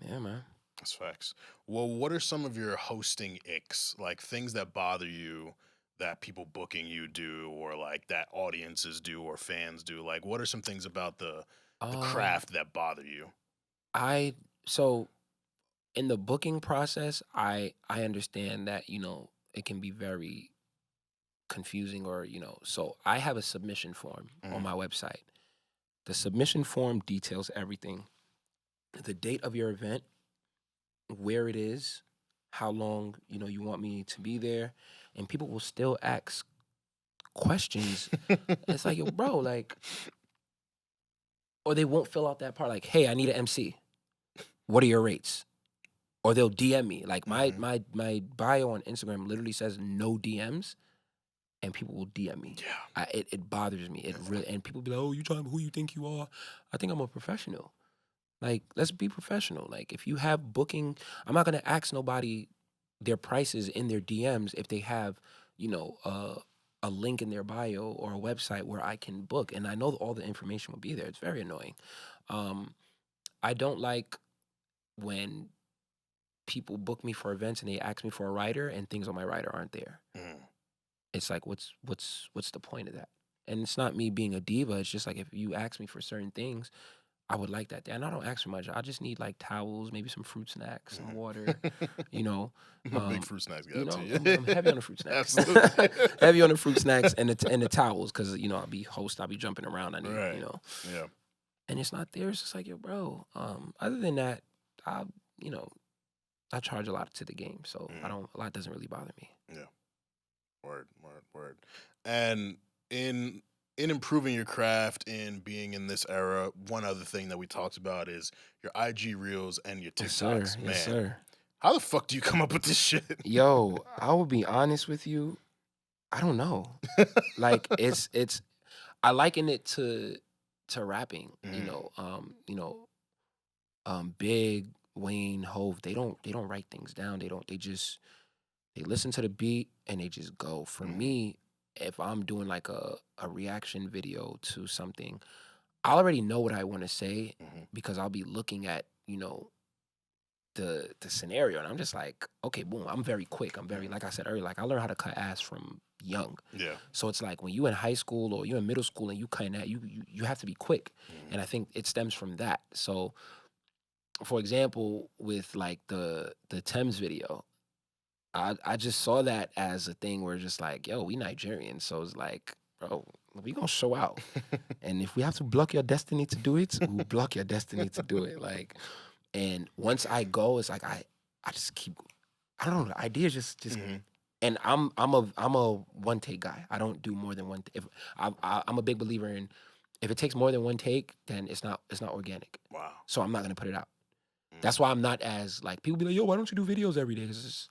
yeah, man. That's facts. Well, what are some of your hosting icks, like things that bother you that people booking you do, or like that audiences do or fans do? Like, what are some things about the craft that bother you? So in the booking process, I understand that it can be very confusing, or so I have a submission form on my website. The submission form details everything: the date of your event, where it is, how long you want me to be there, and people will still ask questions. It's like, yo, bro, like, or they won't fill out that part. Like, hey, I need an MC. What are your rates? Or they'll DM me. Like my bio on Instagram literally says no DMs, and people will DM me. Yeah, it bothers me. It really, and people be like, oh, you trying who you think you are? I think I'm a professional. Like, let's be professional. Like, if you have booking, I'm not gonna ask nobody their prices in their DMs if they have, a link in their bio or a website where I can book, and I know all the information will be there. It's very annoying. I don't like when people book me for events and they ask me for a writer and things on my writer aren't there. It's like, what's the point of that? And it's not me being a diva. It's just like, if you ask me for certain things, I would like that. And I don't ask for much. I just need like towels, maybe some fruit snacks, some water. I'm a big fruit snacks guy too. I'm heavy on the fruit snacks. Absolutely. Heavy on the fruit snacks and the towels, because I'll be jumping around. I need Yeah. And it's not there. It's just like, yo, bro. Other than that, I charge a lot to the game, so a lot doesn't really bother me. Yeah. Word. And in improving your craft, in being in this era, one other thing that we talked about is your IG reels and your TikToks. Yes, sir. How the fuck do you come up with this shit? Yo, I will be honest with you. I don't know. Like it's I liken it to rapping. Big Wayne, Hove. They don't write things down. They listen to the beat and they just go. For me, if I'm doing like a reaction video to something, I already know what I want to say because I'll be looking at, the scenario and I'm just like, okay, boom. I'm very quick. I'm very, like I said earlier, like I learned how to cut ass from young. Yeah. So it's like when you in high school or you in middle school and you cutting that, you have to be quick. And I think it stems from that. So for example, with like the Thames video, I just saw that as a thing where just like, yo, we Nigerian. So it's like, bro, we gonna show out. And if we have to block your destiny to do it, we'll block your destiny to do it. Like, and once I go, it's like I just keep, I don't know, the idea just and I'm a one take guy. I don't do more than one. If I'm a big believer in, if it takes more than one take, then it's not organic. Wow. So I'm not gonna put it out. That's why I'm not as like, people be like, yo, why don't you do videos every day? 'Cause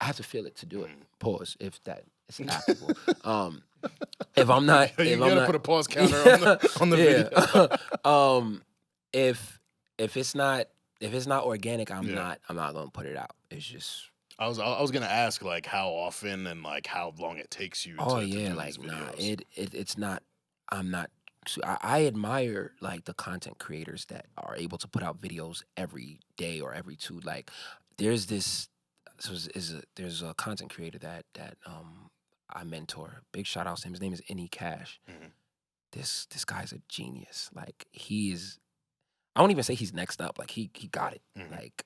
I have to feel it to do it. Pause if that is applicable. If I'm not, You if gotta I'm not, put a pause counter on the video. If it's not organic, I'm not gonna put it out. It's just. I was gonna ask like how often and like how long it takes you. Oh to yeah, do like these nah, videos. it's not. I'm not. I admire like the content creators that are able to put out videos every day or every two. Like there's this. There's a content creator that I mentor. Big shout out to him. His name is Any Cash. This guy's a genius. Like he is. I won't even say he's next up. Like he got it. Like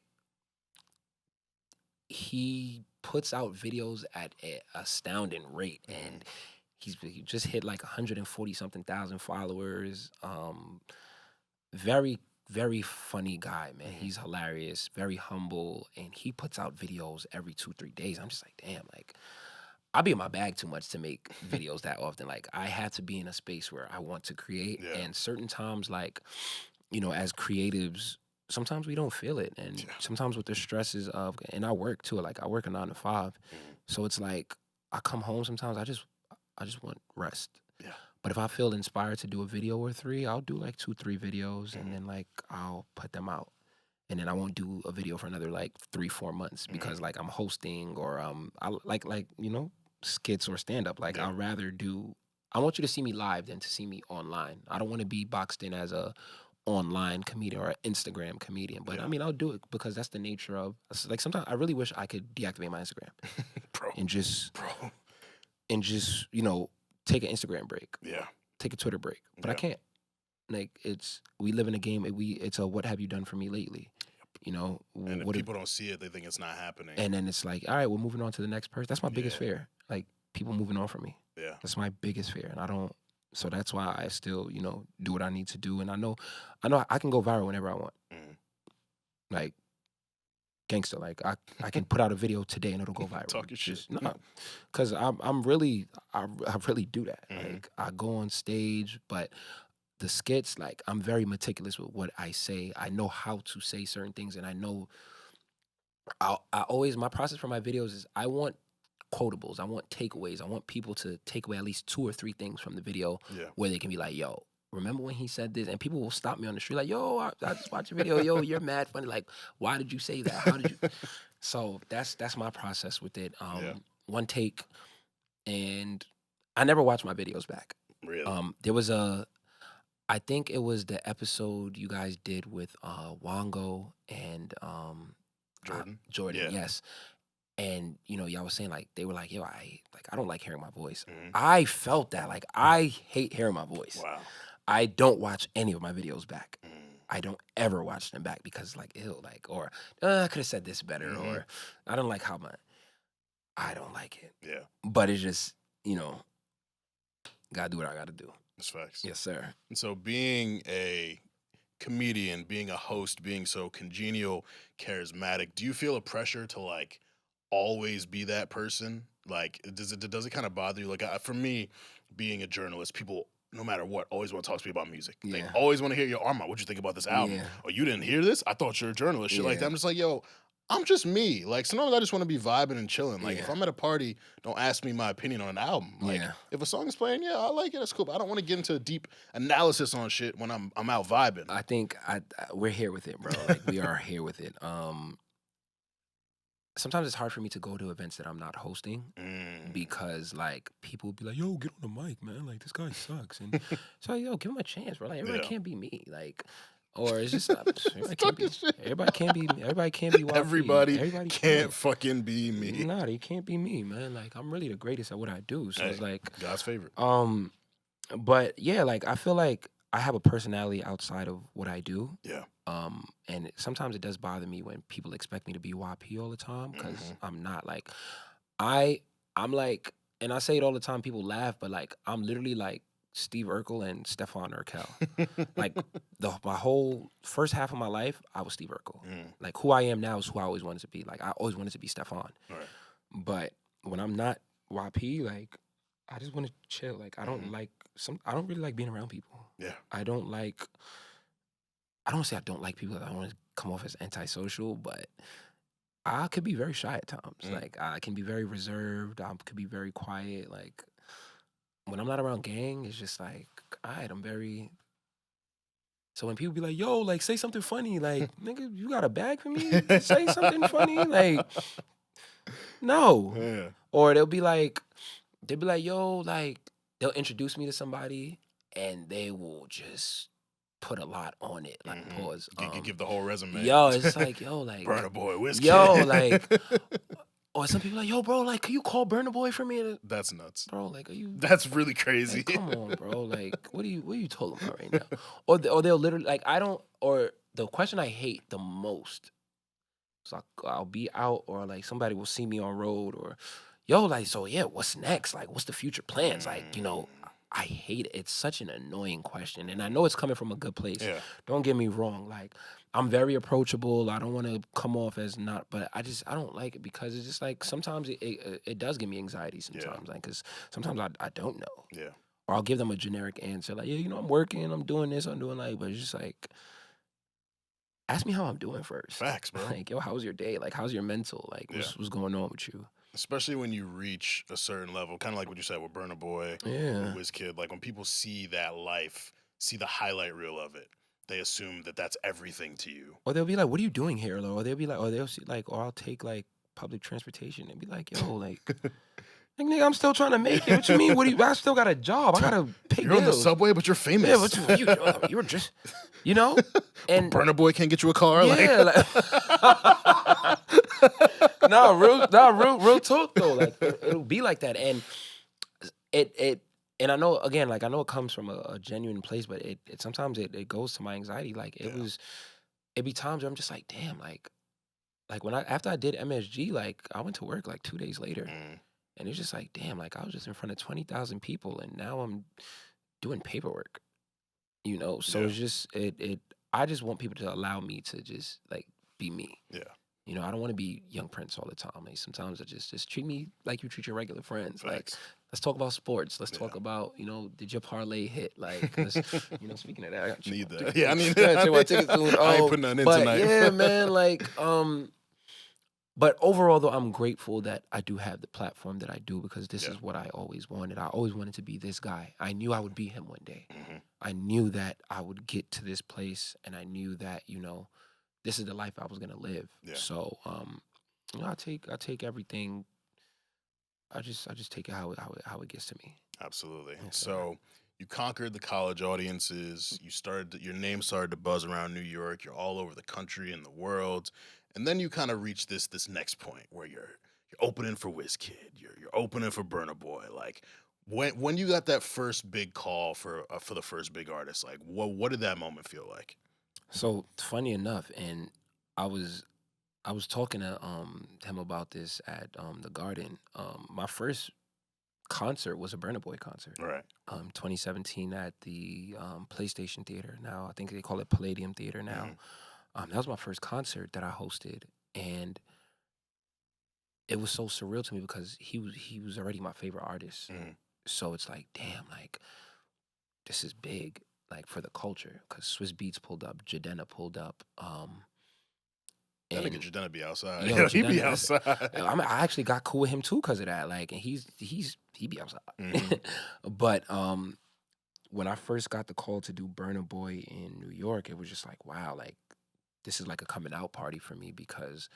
he puts out videos at an astounding rate, and he just hit like 140 something thousand followers. Very, very funny guy, man. He's hilarious, very humble, and he puts out videos every 2-3 days. I'm just like, damn, like I be in my bag too much to make videos that often. Like I have to be in a space where I want to create, and certain times, like as creatives, sometimes we don't feel it, and sometimes with the stresses of, and I work too. Like I work a 9 to 5, so it's like I come home sometimes. I just want rest. Yeah. But if I feel inspired to do a video or 3, I'll do like 2-3 videos, and then like I'll put them out, and then I won't do a video for another like 3-4 months because like I'm hosting or I like skits or stand up. Like I'd rather do. I want you to see me live than to see me online. I don't want to be boxed in as a online comedian or an Instagram comedian, but I mean I'll do it because that's the nature of. Like sometimes I really wish I could deactivate my Instagram, and just take an Instagram break, take a Twitter break, but I can't. Like we live in a game. It's a what have you done for me lately, And if people don't see it, they think it's not happening. And then it's like, all right, we're moving on to the next person. That's my biggest fear. Like people moving on from me. Yeah, that's my biggest fear, and I don't. So that's why I still, do what I need to do, and I know I can go viral whenever I want. Like gangster, like I can put out a video today and it'll go viral. Talk your shit. No, because I really do that. Like I go on stage, but the skits, like I'm very meticulous with what I say. I know how to say certain things, and I know I always, my process for my videos is I want quotables, I want takeaways, I want people to take away at least 2 or 3 things from the video where they can be like, yo, remember when he said this? And people will stop me on the street like, yo, I just watched your video. Yo, you're mad funny. Like, why did you say that? How did you? So that's my process with it. One take, and I never watch my videos back. Really? There was I think it was the episode you guys did with Wango and Jordan, yes. And y'all was saying like they were like, yo, I don't like hearing my voice. I felt that, like I hate hearing my voice. Wow. I don't watch any of my videos back. I don't ever watch them back because like ew, like, or I could have said this better, or I don't like how I don't like it. Yeah. But it's just, gotta do what I gotta do. That's facts. Yes, sir. And so being a comedian, being a host, being so congenial, charismatic, do you feel a pressure to like always be that person? Like, does it kind of bother you? Like, for me, being a journalist, people, no matter what, always want to talk to me about music. They always want to hear, yo, Armon, what'd you think about this album? Or you didn't hear this? I thought you're a journalist. Shit like that. I'm just like, yo, I'm just me. Like sometimes I just want to be vibing and chilling. Like if Yeah. I'm at a party, don't ask me my opinion on an album. Like Yeah. if a song is playing, yeah, I like it. That's cool. But I don't want to get into a deep analysis on shit when I'm out vibing. I think we're here with it, bro. Like we are here with it. Sometimes it's hard for me to go to events that I'm not hosting because like people will be like, "Yo, get on the mic, man. Like this guy sucks." And so yo, give him a chance, bro. Like everybody Yeah. can't be me. Like, or it's just everybody can't be. Talking shit. Everybody can't be. Everybody can't be. YP. Everybody can't fucking be me. Nah, they can't be me, man. Like I'm really the greatest at what I do. So Hey, it's like, God's favorite. but yeah, like I feel like I have a personality outside of what I do. Yeah. And sometimes it does bother me when people expect me to be YP all the time because I'm not. Like I'm like, and I say it all the time. People laugh, but like I'm literally like Steve Urkel and Stefan Urkel. Like my whole first half of my life, I was Steve Urkel. Like who I am now is who I always wanted to be. Like I always wanted to be Stefan. Right. But when I'm not YP, like I just want to chill. Like I don't like I don't really like being around people. Yeah. I don't say I don't like people. I don't want to come off as antisocial, but I could be very shy at times. Like I can be very reserved. I could be very quiet. Like when I'm not around gang, it's just like, all right, I'm very. So when people be like, "Yo, like say something funny," like nigga, you got a bag for me? Say something funny, like no. Yeah. Or they'll be like, "Yo, like," they'll introduce me to somebody and they will just put a lot on it, like pause. Give the whole resume. Yo, it's like, yo, like Burna Boy, whiskey. Yo, like, or some people like, yo, bro, like, can you call Burna Boy for me? That's nuts. Bro, like, are you? That's really crazy. Like, come on, bro. Like, what are you talking about right now? Or they'll literally like, I don't. Or the question I hate the most. So I'll be out, or like somebody will see me on road, or yo, like, so yeah, what's next? Like, what's the future plans? Like, you know. I hate it. It's such an annoying question. And I know it's coming from a good place. Yeah. Don't get me wrong. Like, I'm very approachable. I don't want to come off as not, but I don't like it because it's just like sometimes it does give me anxiety sometimes. Like, because sometimes I don't know. Yeah. Or I'll give them a generic answer. Like, yeah, you know, I'm working, I'm doing this, I'm doing that. But it's just like, ask me how I'm doing first. Facts, bro. Like, yo, how's your day? Like, how's your mental? Like, what's going on with you? Especially when you reach a certain level, kind of like what you said with Burna Boy, WizKid. Like when people see that life, see the highlight reel of it, they assume that that's everything to you. Or they'll be like, "What are you doing here?" Or they'll be like, or they'll see like, or I'll take like public transportation and be like, "Yo, like, nigga, I'm still trying to make it. What you mean? I still got a job. I gotta pay You're bills. on the subway, but you're famous. Yeah, what you were just, you know." And Burna Boy can't get you a car. Yeah, real talk though. Like it'll be like that, and and I know again, like I know it comes from a genuine place, but it sometimes it goes to my anxiety. Like it'd be times where I'm just like, damn, like when after I did MSG, like I went to work like 2 days later, and it's just like, damn, like I was just in front of 20,000 people, and now I'm doing paperwork, you know. So it's just I just want people to allow me to just like be me. Yeah. You know, I don't want to be Young Prince all the time. Like sometimes I just treat me like you treat your regular friends. Facts. Like let's talk about sports. Let's talk about, you know, did your parlay hit? Like, you know, speaking of that, I got need that. tickets. Yeah, I need my tickets soon. I ain't putting nothing in tonight. Yeah, man, like but overall though, I'm grateful that I do have the platform that I do because this is what I always wanted. I always wanted to be this guy. I knew I would be him one day. I knew that I would get to this place, and I knew that, you know, this is the life I was gonna live. Yeah. So, you know, I take everything. I just take it how it gets to me. Absolutely. So you conquered the college audiences. Your name started to buzz around New York. You're all over the country and the world, and then you kind of reach this next point where you're opening for WizKid. You're opening for Burna Boy. Like when you got that first big call for the first big artist, like what did that moment feel like? So funny enough, and I was talking to him about this at the Garden. My first concert was a Burna Boy concert. Right. 2017 at the PlayStation Theater. Now I think they call it Palladium Theater now. That was my first concert that I hosted, and it was so surreal to me because he was already my favorite artist. So it's like, damn, like this is big. Like for the culture, because Swiss Beats pulled up, Jadena pulled up, That And nigga Jadena be outside. yo, He be Jadena, outside. I actually got cool with him too because of that. Like, and he be outside. But when I first got the call to do Burna Boy in New York, it was just like, wow, like this is like a coming out party for me because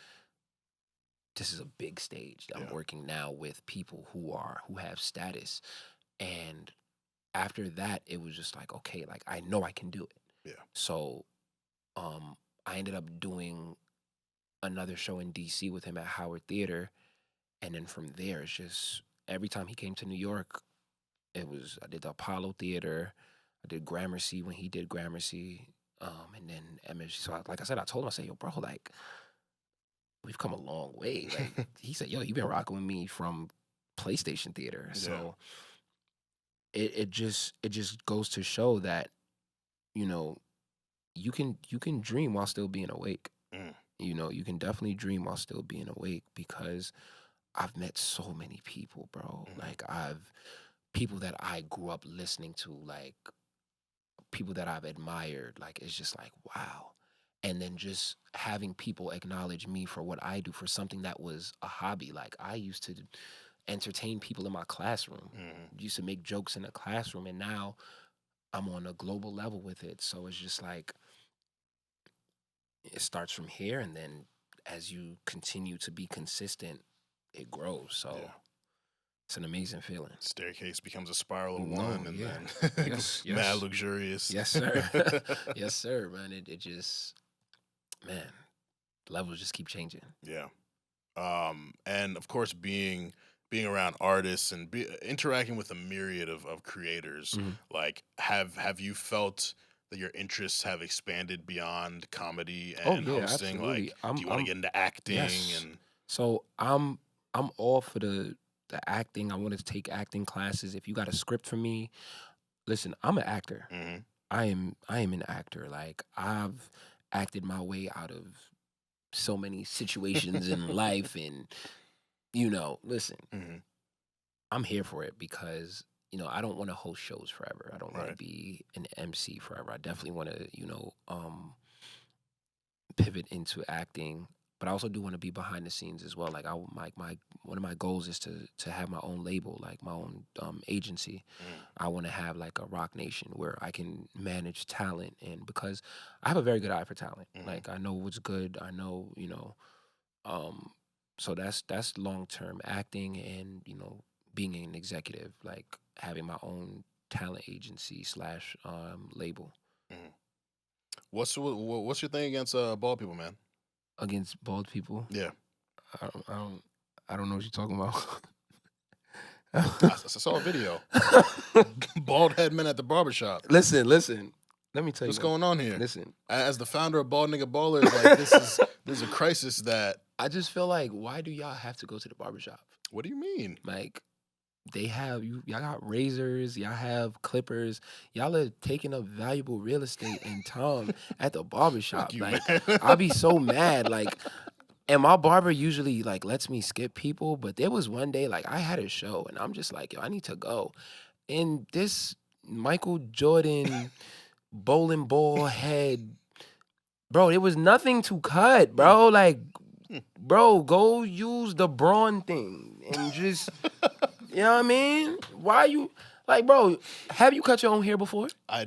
this is a big stage that I'm working now with people who have status. And after that, it was just like, okay, like I know I can do it. Yeah. So I ended up doing another show in DC with him at Howard Theater. And then from there, it's just every time he came to New York, I did the Apollo Theater, I did Gramercy when he did Gramercy, and then MSG. So like I said, I told him, I said, yo, bro, like, we've come a long way. Like, he said, yo, you've been rocking with me from PlayStation Theater. So it just goes to show that, you know, you can dream while still being awake. You know, you can definitely dream while still being awake because I've met so many people, bro. Like people that I grew up listening to, like people that I've admired. Like, it's just like, wow. And then just having people acknowledge me for what I do, for something that was a hobby. Like, I used to entertain people in my classroom, used to make jokes in the classroom, and now I'm on a global level with it. So it's just like, it starts from here, and then as you continue to be consistent, it grows. So it's an amazing feeling. Staircase becomes a spiral of one, and then yes. mad luxurious. Yes, sir. Yes, sir, man. It just, man, levels just keep changing. Yeah. And of course, being around artists and interacting with a myriad of creators, like have you felt that your interests have expanded beyond comedy and hosting? Absolutely. Like, do you want to get into acting? Yes. And so I'm all for the acting. I want to take acting classes. If you got a script for me, listen, I'm an actor. I am an actor. Like, I've acted my way out of so many situations in life, and you know, listen, I'm here for it because, you know, I don't want to host shows forever. I don't want to be an MC forever. I definitely want to, you know, pivot into acting, but I also do want to be behind the scenes as well. Like, one of my goals is to have my own label, like my own agency. I want to have like a Rock Nation where I can manage talent, and because I have a very good eye for talent. Like, I know what's good. I know, you know, so that's long-term acting, and, you know, being an executive, like having my own talent agency / label. what's your thing against bald people, man? Against bald people? Yeah. I don't know what you're talking about. I saw a video. Bald head men at the barbershop. Listen. Let me tell you what's going on here. Listen, as the founder of Bald Nigga Ballers, like this is a crisis that I just feel like, why do y'all have to go to the barbershop? What do you mean? Like, they have y'all got razors, y'all have clippers, y'all are taking up valuable real estate and time at the barbershop. Like, I'll be so mad. Like, and my barber usually like lets me skip people, but there was one day, like, I had a show and I'm just like, yo, I need to go. And this Michael Jordan bowling ball head, bro, there was nothing to cut, bro. Like, bro, go use the Braun thing and just, you know what I mean? Why you, like, bro, have you cut your own hair before? I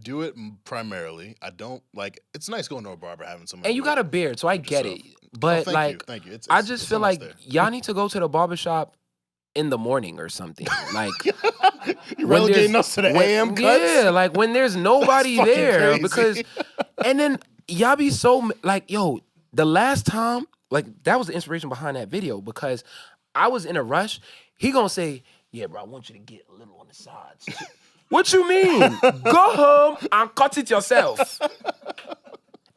do it primarily. I don't, like, it's nice going to a barber, having someone. And you got a beard, so I get it. But thank you. I just feel like y'all need to go to the barbershop in the morning or something. Like, you're relegating us to the AM cuts? Yeah, like when there's nobody there. Crazy. Because, and then y'all be so, like, yo, the last time, like, that was the inspiration behind that video, because I was in a rush. He gonna say, yeah, bro, I want you to get a little on the sides. What you mean? Go home and cut it yourself.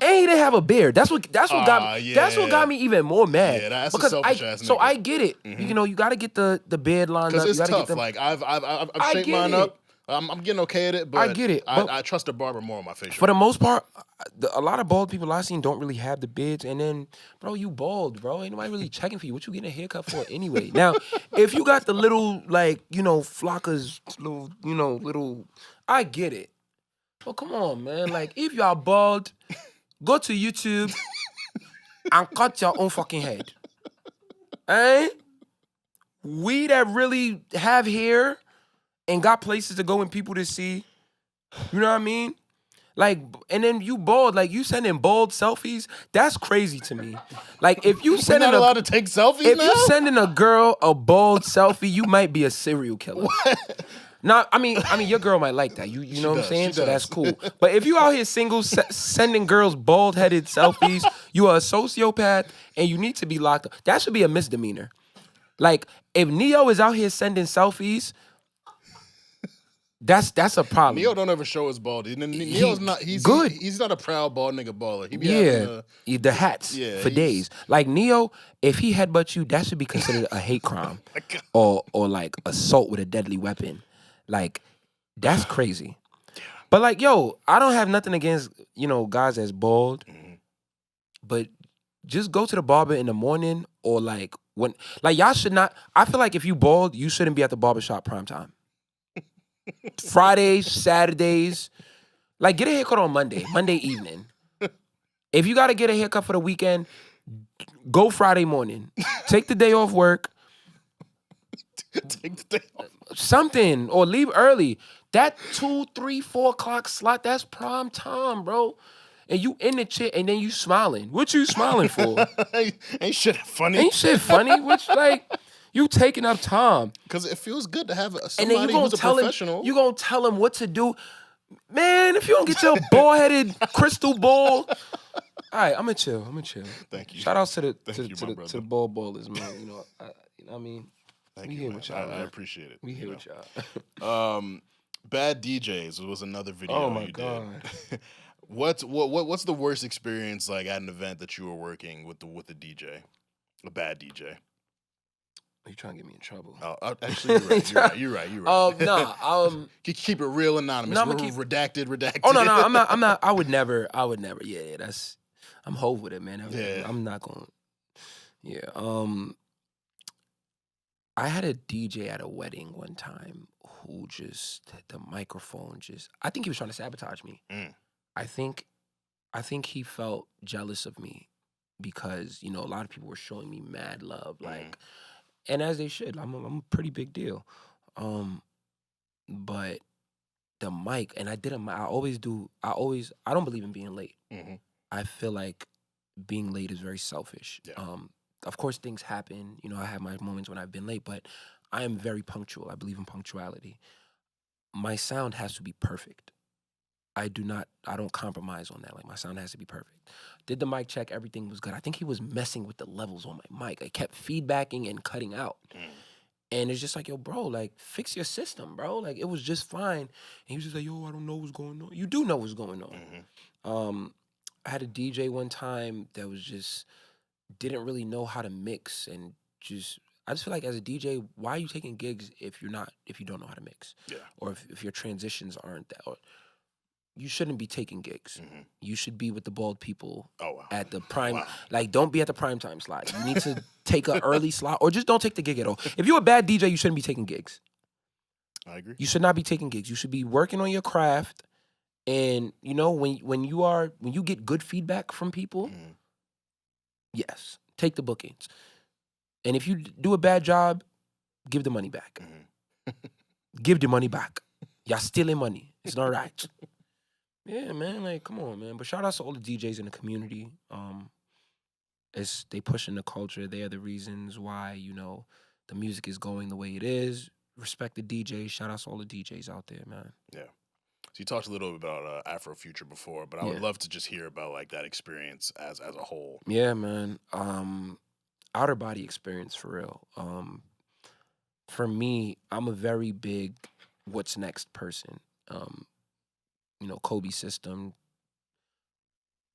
And he didn't have a beard. That's what got me. That's what got me even more mad. Yeah, that's because a selfish ass nigga. So I get it. You know, you got to get the beard lined up. Because it's you gotta tough. Get Like, I've shaped mine up. I'm getting okay at it, but I get it. I trust a barber more on my facial. For the most part, a lot of bald people I've seen don't really have the beards. And then, bro, you bald, bro. Ain't nobody really checking for you. What you getting a haircut for anyway? Now, if you got the little, like, you know, flockers, little, you know, little, I get it. But come on, man. Like, if y'all bald, go to YouTube, and cut your own fucking head. Eh? We that really have hair and got places to go and people to see, you know what I mean? Like, and then you bald, like you sending bald selfies, that's crazy to me. Like if you We're sending not allowed to take selfies if now? you sending a girl a bald selfie, you might be a serial killer. Nah, I mean, your girl might like that. You know what I'm saying? So that's cool. But if you out here single sending girls bald headed selfies, you are a sociopath and you need to be locked up. That should be a misdemeanor. Like if Neo is out here sending selfies, that's a problem. Neo don't ever show his bald. Neo's not. He's good. He's not a proud bald nigga baller. He be having the hats for days. Like Neo, if he headbutts you, that should be considered a hate crime, or like assault with a deadly weapon. Like that's crazy. But like, yo, I don't have nothing against guys that's bald, but just go to the barber in the morning or like when y'all should not. I feel like if you bald, you shouldn't be at the barbershop prime time. Fridays, Saturdays, like get a haircut on Monday evening. If you gotta get a haircut for the weekend, go Friday morning. Take the day off work. Take the day off. Something, or leave early. That 2, 3, 4 o'clock slot, that's prime time, bro. And you in the chair and then you smiling. What you smiling for? Ain't shit funny. Ain't shit funny. Which like you taking up time. Because it feels good to have somebody and then you who's a professional. You gonna tell him what to do. Man, if you don't get your bald-headed crystal ball. All right, I'm gonna chill. Thank you. Shout out to the ball ballers, man. You know what I mean? Thank you, man. I appreciate it. We here with y'all. Bad DJs was another video. Oh my God. did. What's the worst experience like at an event that you were working with the DJ? A bad DJ. You trying to get me in trouble? Oh, actually, you're right. Keep it real anonymous. No, redacted. Oh no, I'm not. I would never. Yeah, I'm Hov with it, man. I'm not going. Yeah. I had a DJ at a wedding one time who just the microphone I think he was trying to sabotage me. I think he felt jealous of me because a lot of people were showing me mad love, like. And as they should, I'm a pretty big deal. But the mic, and I don't believe in being late. Mm-hmm. I feel like being late is very selfish. Yeah. Of course, things happen. I have my moments when I've been late, but I am very punctual. I believe in punctuality. My sound has to be perfect. I don't compromise on that. Like, my sound has to be perfect. Did the mic check, everything was good. I think he was messing with the levels on my mic. I kept feedbacking and cutting out. And it's just like, yo, bro, like, fix your system, bro. Like, it was just fine. And he was just like, yo, I don't know what's going on. You do know what's going on. I had a DJ one time that was just, didn't really know how to mix and I just feel like as a DJ, why are you taking gigs if you don't know how to mix? Yeah. Or if your transitions aren't that, or you shouldn't be taking gigs. You should be with the bald people at the prime. Wow. Like, don't be at the prime time slot. You need to take an early slot, or just don't take the gig at all. If you're a bad DJ, you shouldn't be taking gigs. I agree. You should not be taking gigs. You should be working on your craft. And when you get good feedback from people, yes, take the bookings. And if you do a bad job, give the money back. Give the money back. Y'all stealing money. It's not right. Yeah, man, like, come on, man. But shout out to all the DJs in the community. They pushing the culture. They are the reasons why, the music is going the way it is. Respect the DJs. Shout out to all the DJs out there, man. Yeah. So you talked a little bit about Afrofuture before, but I would love to just hear about like that experience as a whole. Yeah, man. Outer body experience for real. For me, I'm a very big what's next person. Kobe system.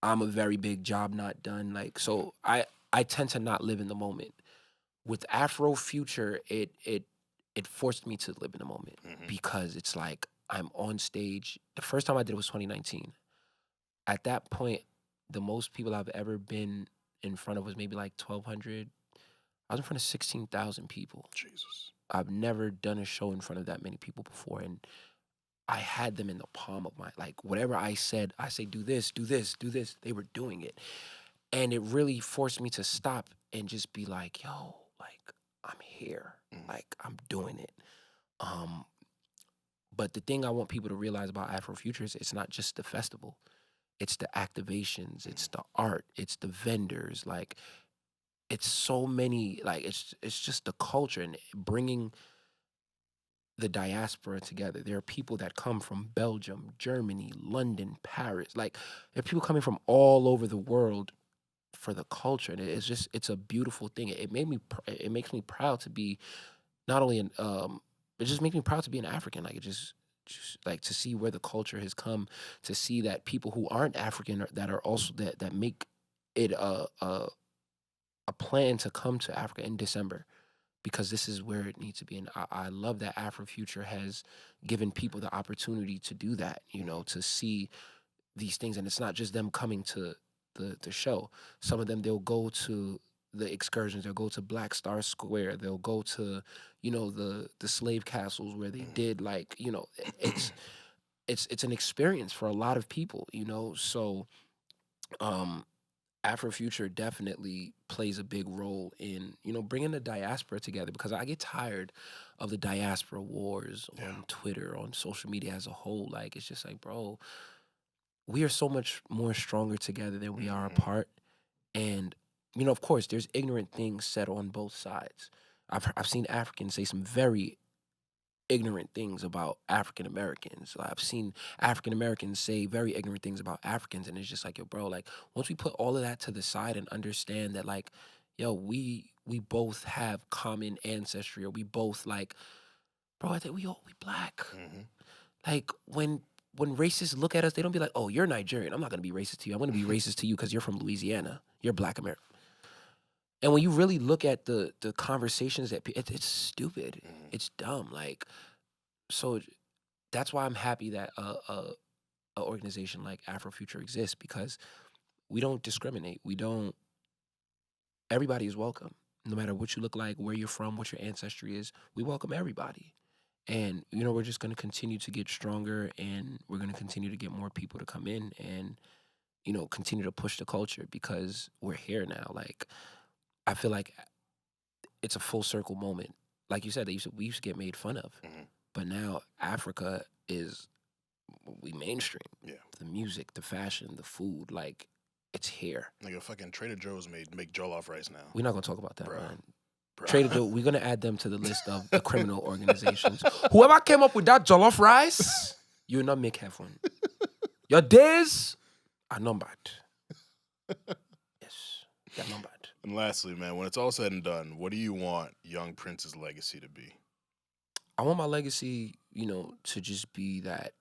I'm a very big job not done. Like, so I tend to not live in the moment. With Afrofuture, it forced me to live in the moment because it's like I'm on stage. The first time I did it was 2019. At that point, the most people I've ever been in front of was maybe like 1,200. I was in front of 16,000 people. Jesus. I've never done a show in front of that many people before, and I had them in the palm of my, like, whatever I say, do this, do this, do this. They were doing it. And it really forced me to stop and just be like, yo, like, I'm here. Like, I'm doing it. But the thing I want people to realize about Afrofuture is it's not just the festival. It's the activations, it's the art, it's the vendors. Like, it's so many, like, it's just the culture and bringing the diaspora together. There are people that come from Belgium, Germany, London, Paris. Like, there are people coming from all over the world for the culture, and it's a beautiful thing. It makes me proud to be not only it just makes me proud to be an African. Like, it just like to see where the culture has come, to see that people who aren't African that are also that make it a plan to come to Africa in December, because this is where it needs to be. And I love that Afrofuture has given people the opportunity to do that, to see these things. And it's not just them coming to the show. Some of them, they'll go to the excursions, they'll go to Black Star Square, they'll go to, the slave castles where they did, like, it's an experience for a lot of people, So Afrofuture definitely plays a big role in, bringing the diaspora together, because I get tired of the diaspora wars on Twitter, on social media as a whole. Like, it's just like, bro, we are so much more stronger together than we are apart. And, of course, there's ignorant things said on both sides. I've seen Africans say some very ignorant things about African Americans. I've seen African Americans say very ignorant things about Africans, and it's just like, yo, bro, like, once we put all of that to the side and understand that, like, yo, we both have common ancestry, or we both, like, bro, I think we black. Like, when racists look at us, they don't be like, oh, you're Nigerian, I'm not gonna be racist to you. I'm gonna be racist to you because you're from Louisiana. You're Black American. And when you really look at the conversations that it's stupid, it's dumb. Like, so that's why I'm happy that a organization like Afrofuture exists, because we don't discriminate. Everybody is welcome, no matter what you look like, where you're from, what your ancestry is. We welcome everybody. And, we're just going to continue to get stronger, and we're going to continue to get more people to come in and, continue to push the culture, because we're here now. Like, I feel like it's a full circle moment. Like you said, we used to get made fun of, but now Africa is, we mainstream. Yeah. The music, the fashion, the food, like, it's here. Like, a fucking Trader Joe's make jollof rice now. We're not going to talk about that, Bruh. man. Trader Joe, we're going to add them to the list of the criminal organizations. Whoever came up with that jollof rice, you will not make heaven. Your days are numbered. Yes, they're numbered. And lastly, man, when it's all said and done, what do you want Young Prince's legacy to be? I want my legacy, to just be that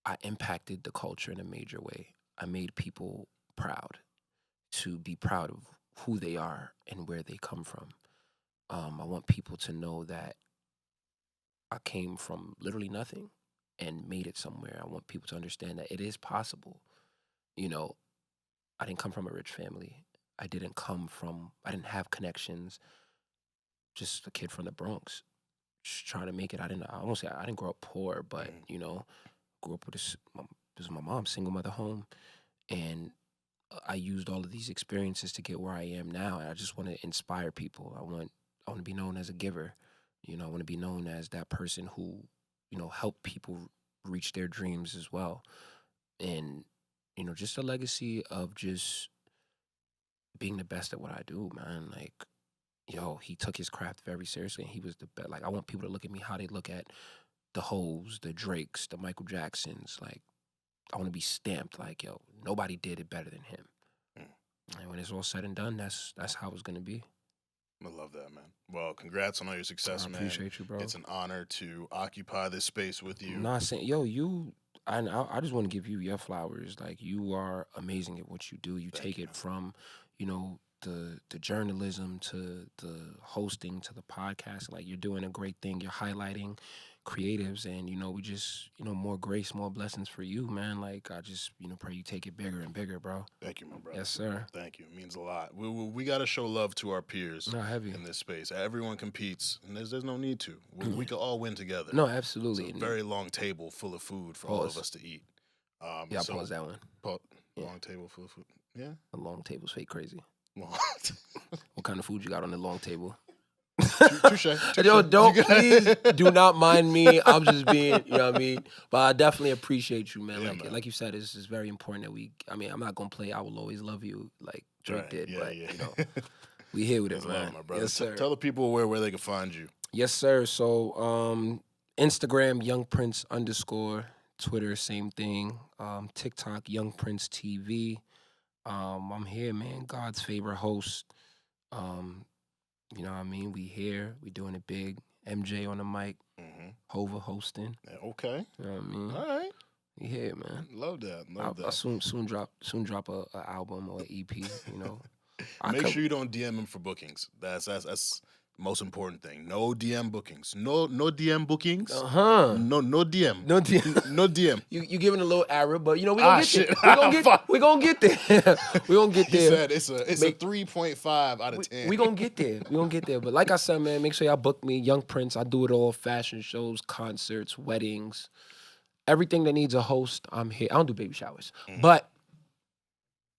I impacted the culture in a major way. I made people proud, to be proud of who they are and where they come from. I want people to know that I came from literally nothing and made it somewhere. I want people to understand that it is possible. I didn't come from a rich family. I didn't have connections. Just a kid from the Bronx, just trying to make it. I won't say I didn't grow up poor, but, grew up with this was my mom, single mother home. And I used all of these experiences to get where I am now. And I just want to inspire people. I want to be known as a giver. I want to be known as that person who, helped people reach their dreams as well. And, just a legacy of just being the best at what I do, man. Like, he took his craft very seriously, and he was the best. Like, I want people to look at me how they look at the Hoes, the Drakes, the Michael Jacksons. Like, I want to be stamped like, yo, nobody did it better than him. And when it's all said and done, that's how it's going to be. I love that, man. Well, congrats on all your success, man. I appreciate you, bro. It's an honor to occupy this space with you. I'm not saying, yo, I just want to give you your flowers. Like, you are amazing at what you do. You take it from, the journalism to the hosting to the podcast. Like, you're doing a great thing. You're highlighting creatives, and we just more grace, more blessings for you, man. Like, I just pray you take it bigger and bigger, bro. Thank you, my brother. Yes, sir. Thank you. It means a lot. We got to show love to our peers. No, heavy in this space. Everyone competes, and there's no need to. We can all win together. No, absolutely. It's a very long table full of food for all of us to eat. Pause that one. Yeah. Long table full of food. Yeah. A long table's fake crazy. Long. What kind of food you got on the long table? Touche. Yo, don't please do not mind me. I'm just being, you know what I mean? But I definitely appreciate you, man. Yeah, Like man. like you said, it's just very important that I'm not gonna play I Will Always Love You like Drake Right, did, yeah, but yeah. you know, we here with it, That's love, man. my brother. Yes, sir. Tell the people where they can find you. Yes, sir. So Instagram, Young Prince _, Twitter, same thing. TikTok, Young Prince TV. I'm here, man. God's favorite host. You know what I mean? We here. We doing it big. MJ on the mic. Hova hosting. Yeah, okay. You know what I mean? All right. We here, man. Love that. I'll soon drop a album or an EP. You know. Make sure you don't DM him for bookings. That's most important thing. No DM bookings. No DM bookings. No DM. No DM. No DM. You giving a little error, but you know we gonna get shit. we gonna get there. We gonna get He there. said it's a 3.5 out of 10. We gonna get there. We gonna get there. But like I said, man, make sure y'all book me, Young Prince. I do it all: fashion shows, concerts, weddings, everything that needs a host. I'm here. I don't do baby showers, but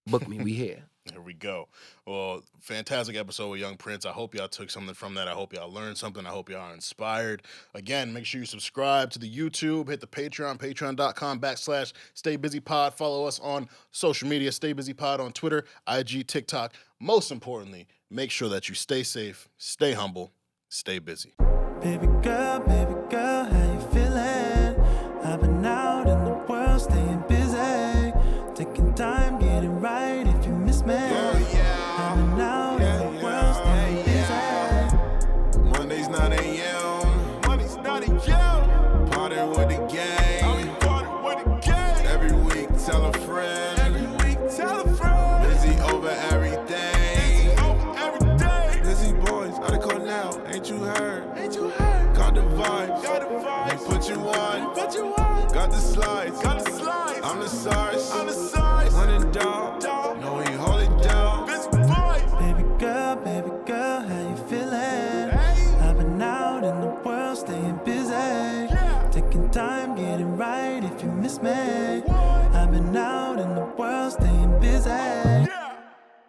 book me. We here. Here we go. Well, fantastic episode with Young Prince. I hope y'all took something from that. I hope y'all learned something. I hope y'all are inspired. Again, make sure you subscribe to the YouTube. Hit the Patreon, patreon.com/StayBusyPod. Follow us on social media, StayBusyPod on Twitter, IG, TikTok. Most importantly, make sure that you stay safe, stay humble, stay busy. Baby girl, how you feeling? I've been out in the world, staying busy, taking time, getting right if you miss me. I've been out in the world, staying busy. Mondays 9 a.m. Partying with the gang. Every week, tell a friend. Busy over everything. Busy boys out of Cornell, ain't you heard? Got the vibes. They put you on. Got the slides. I'm the SARS. Running down. No, we hold it down. Baby girl, how you feeling? I've been out in the world, staying busy, taking time, getting right if you miss me. I've been out in the world, staying busy.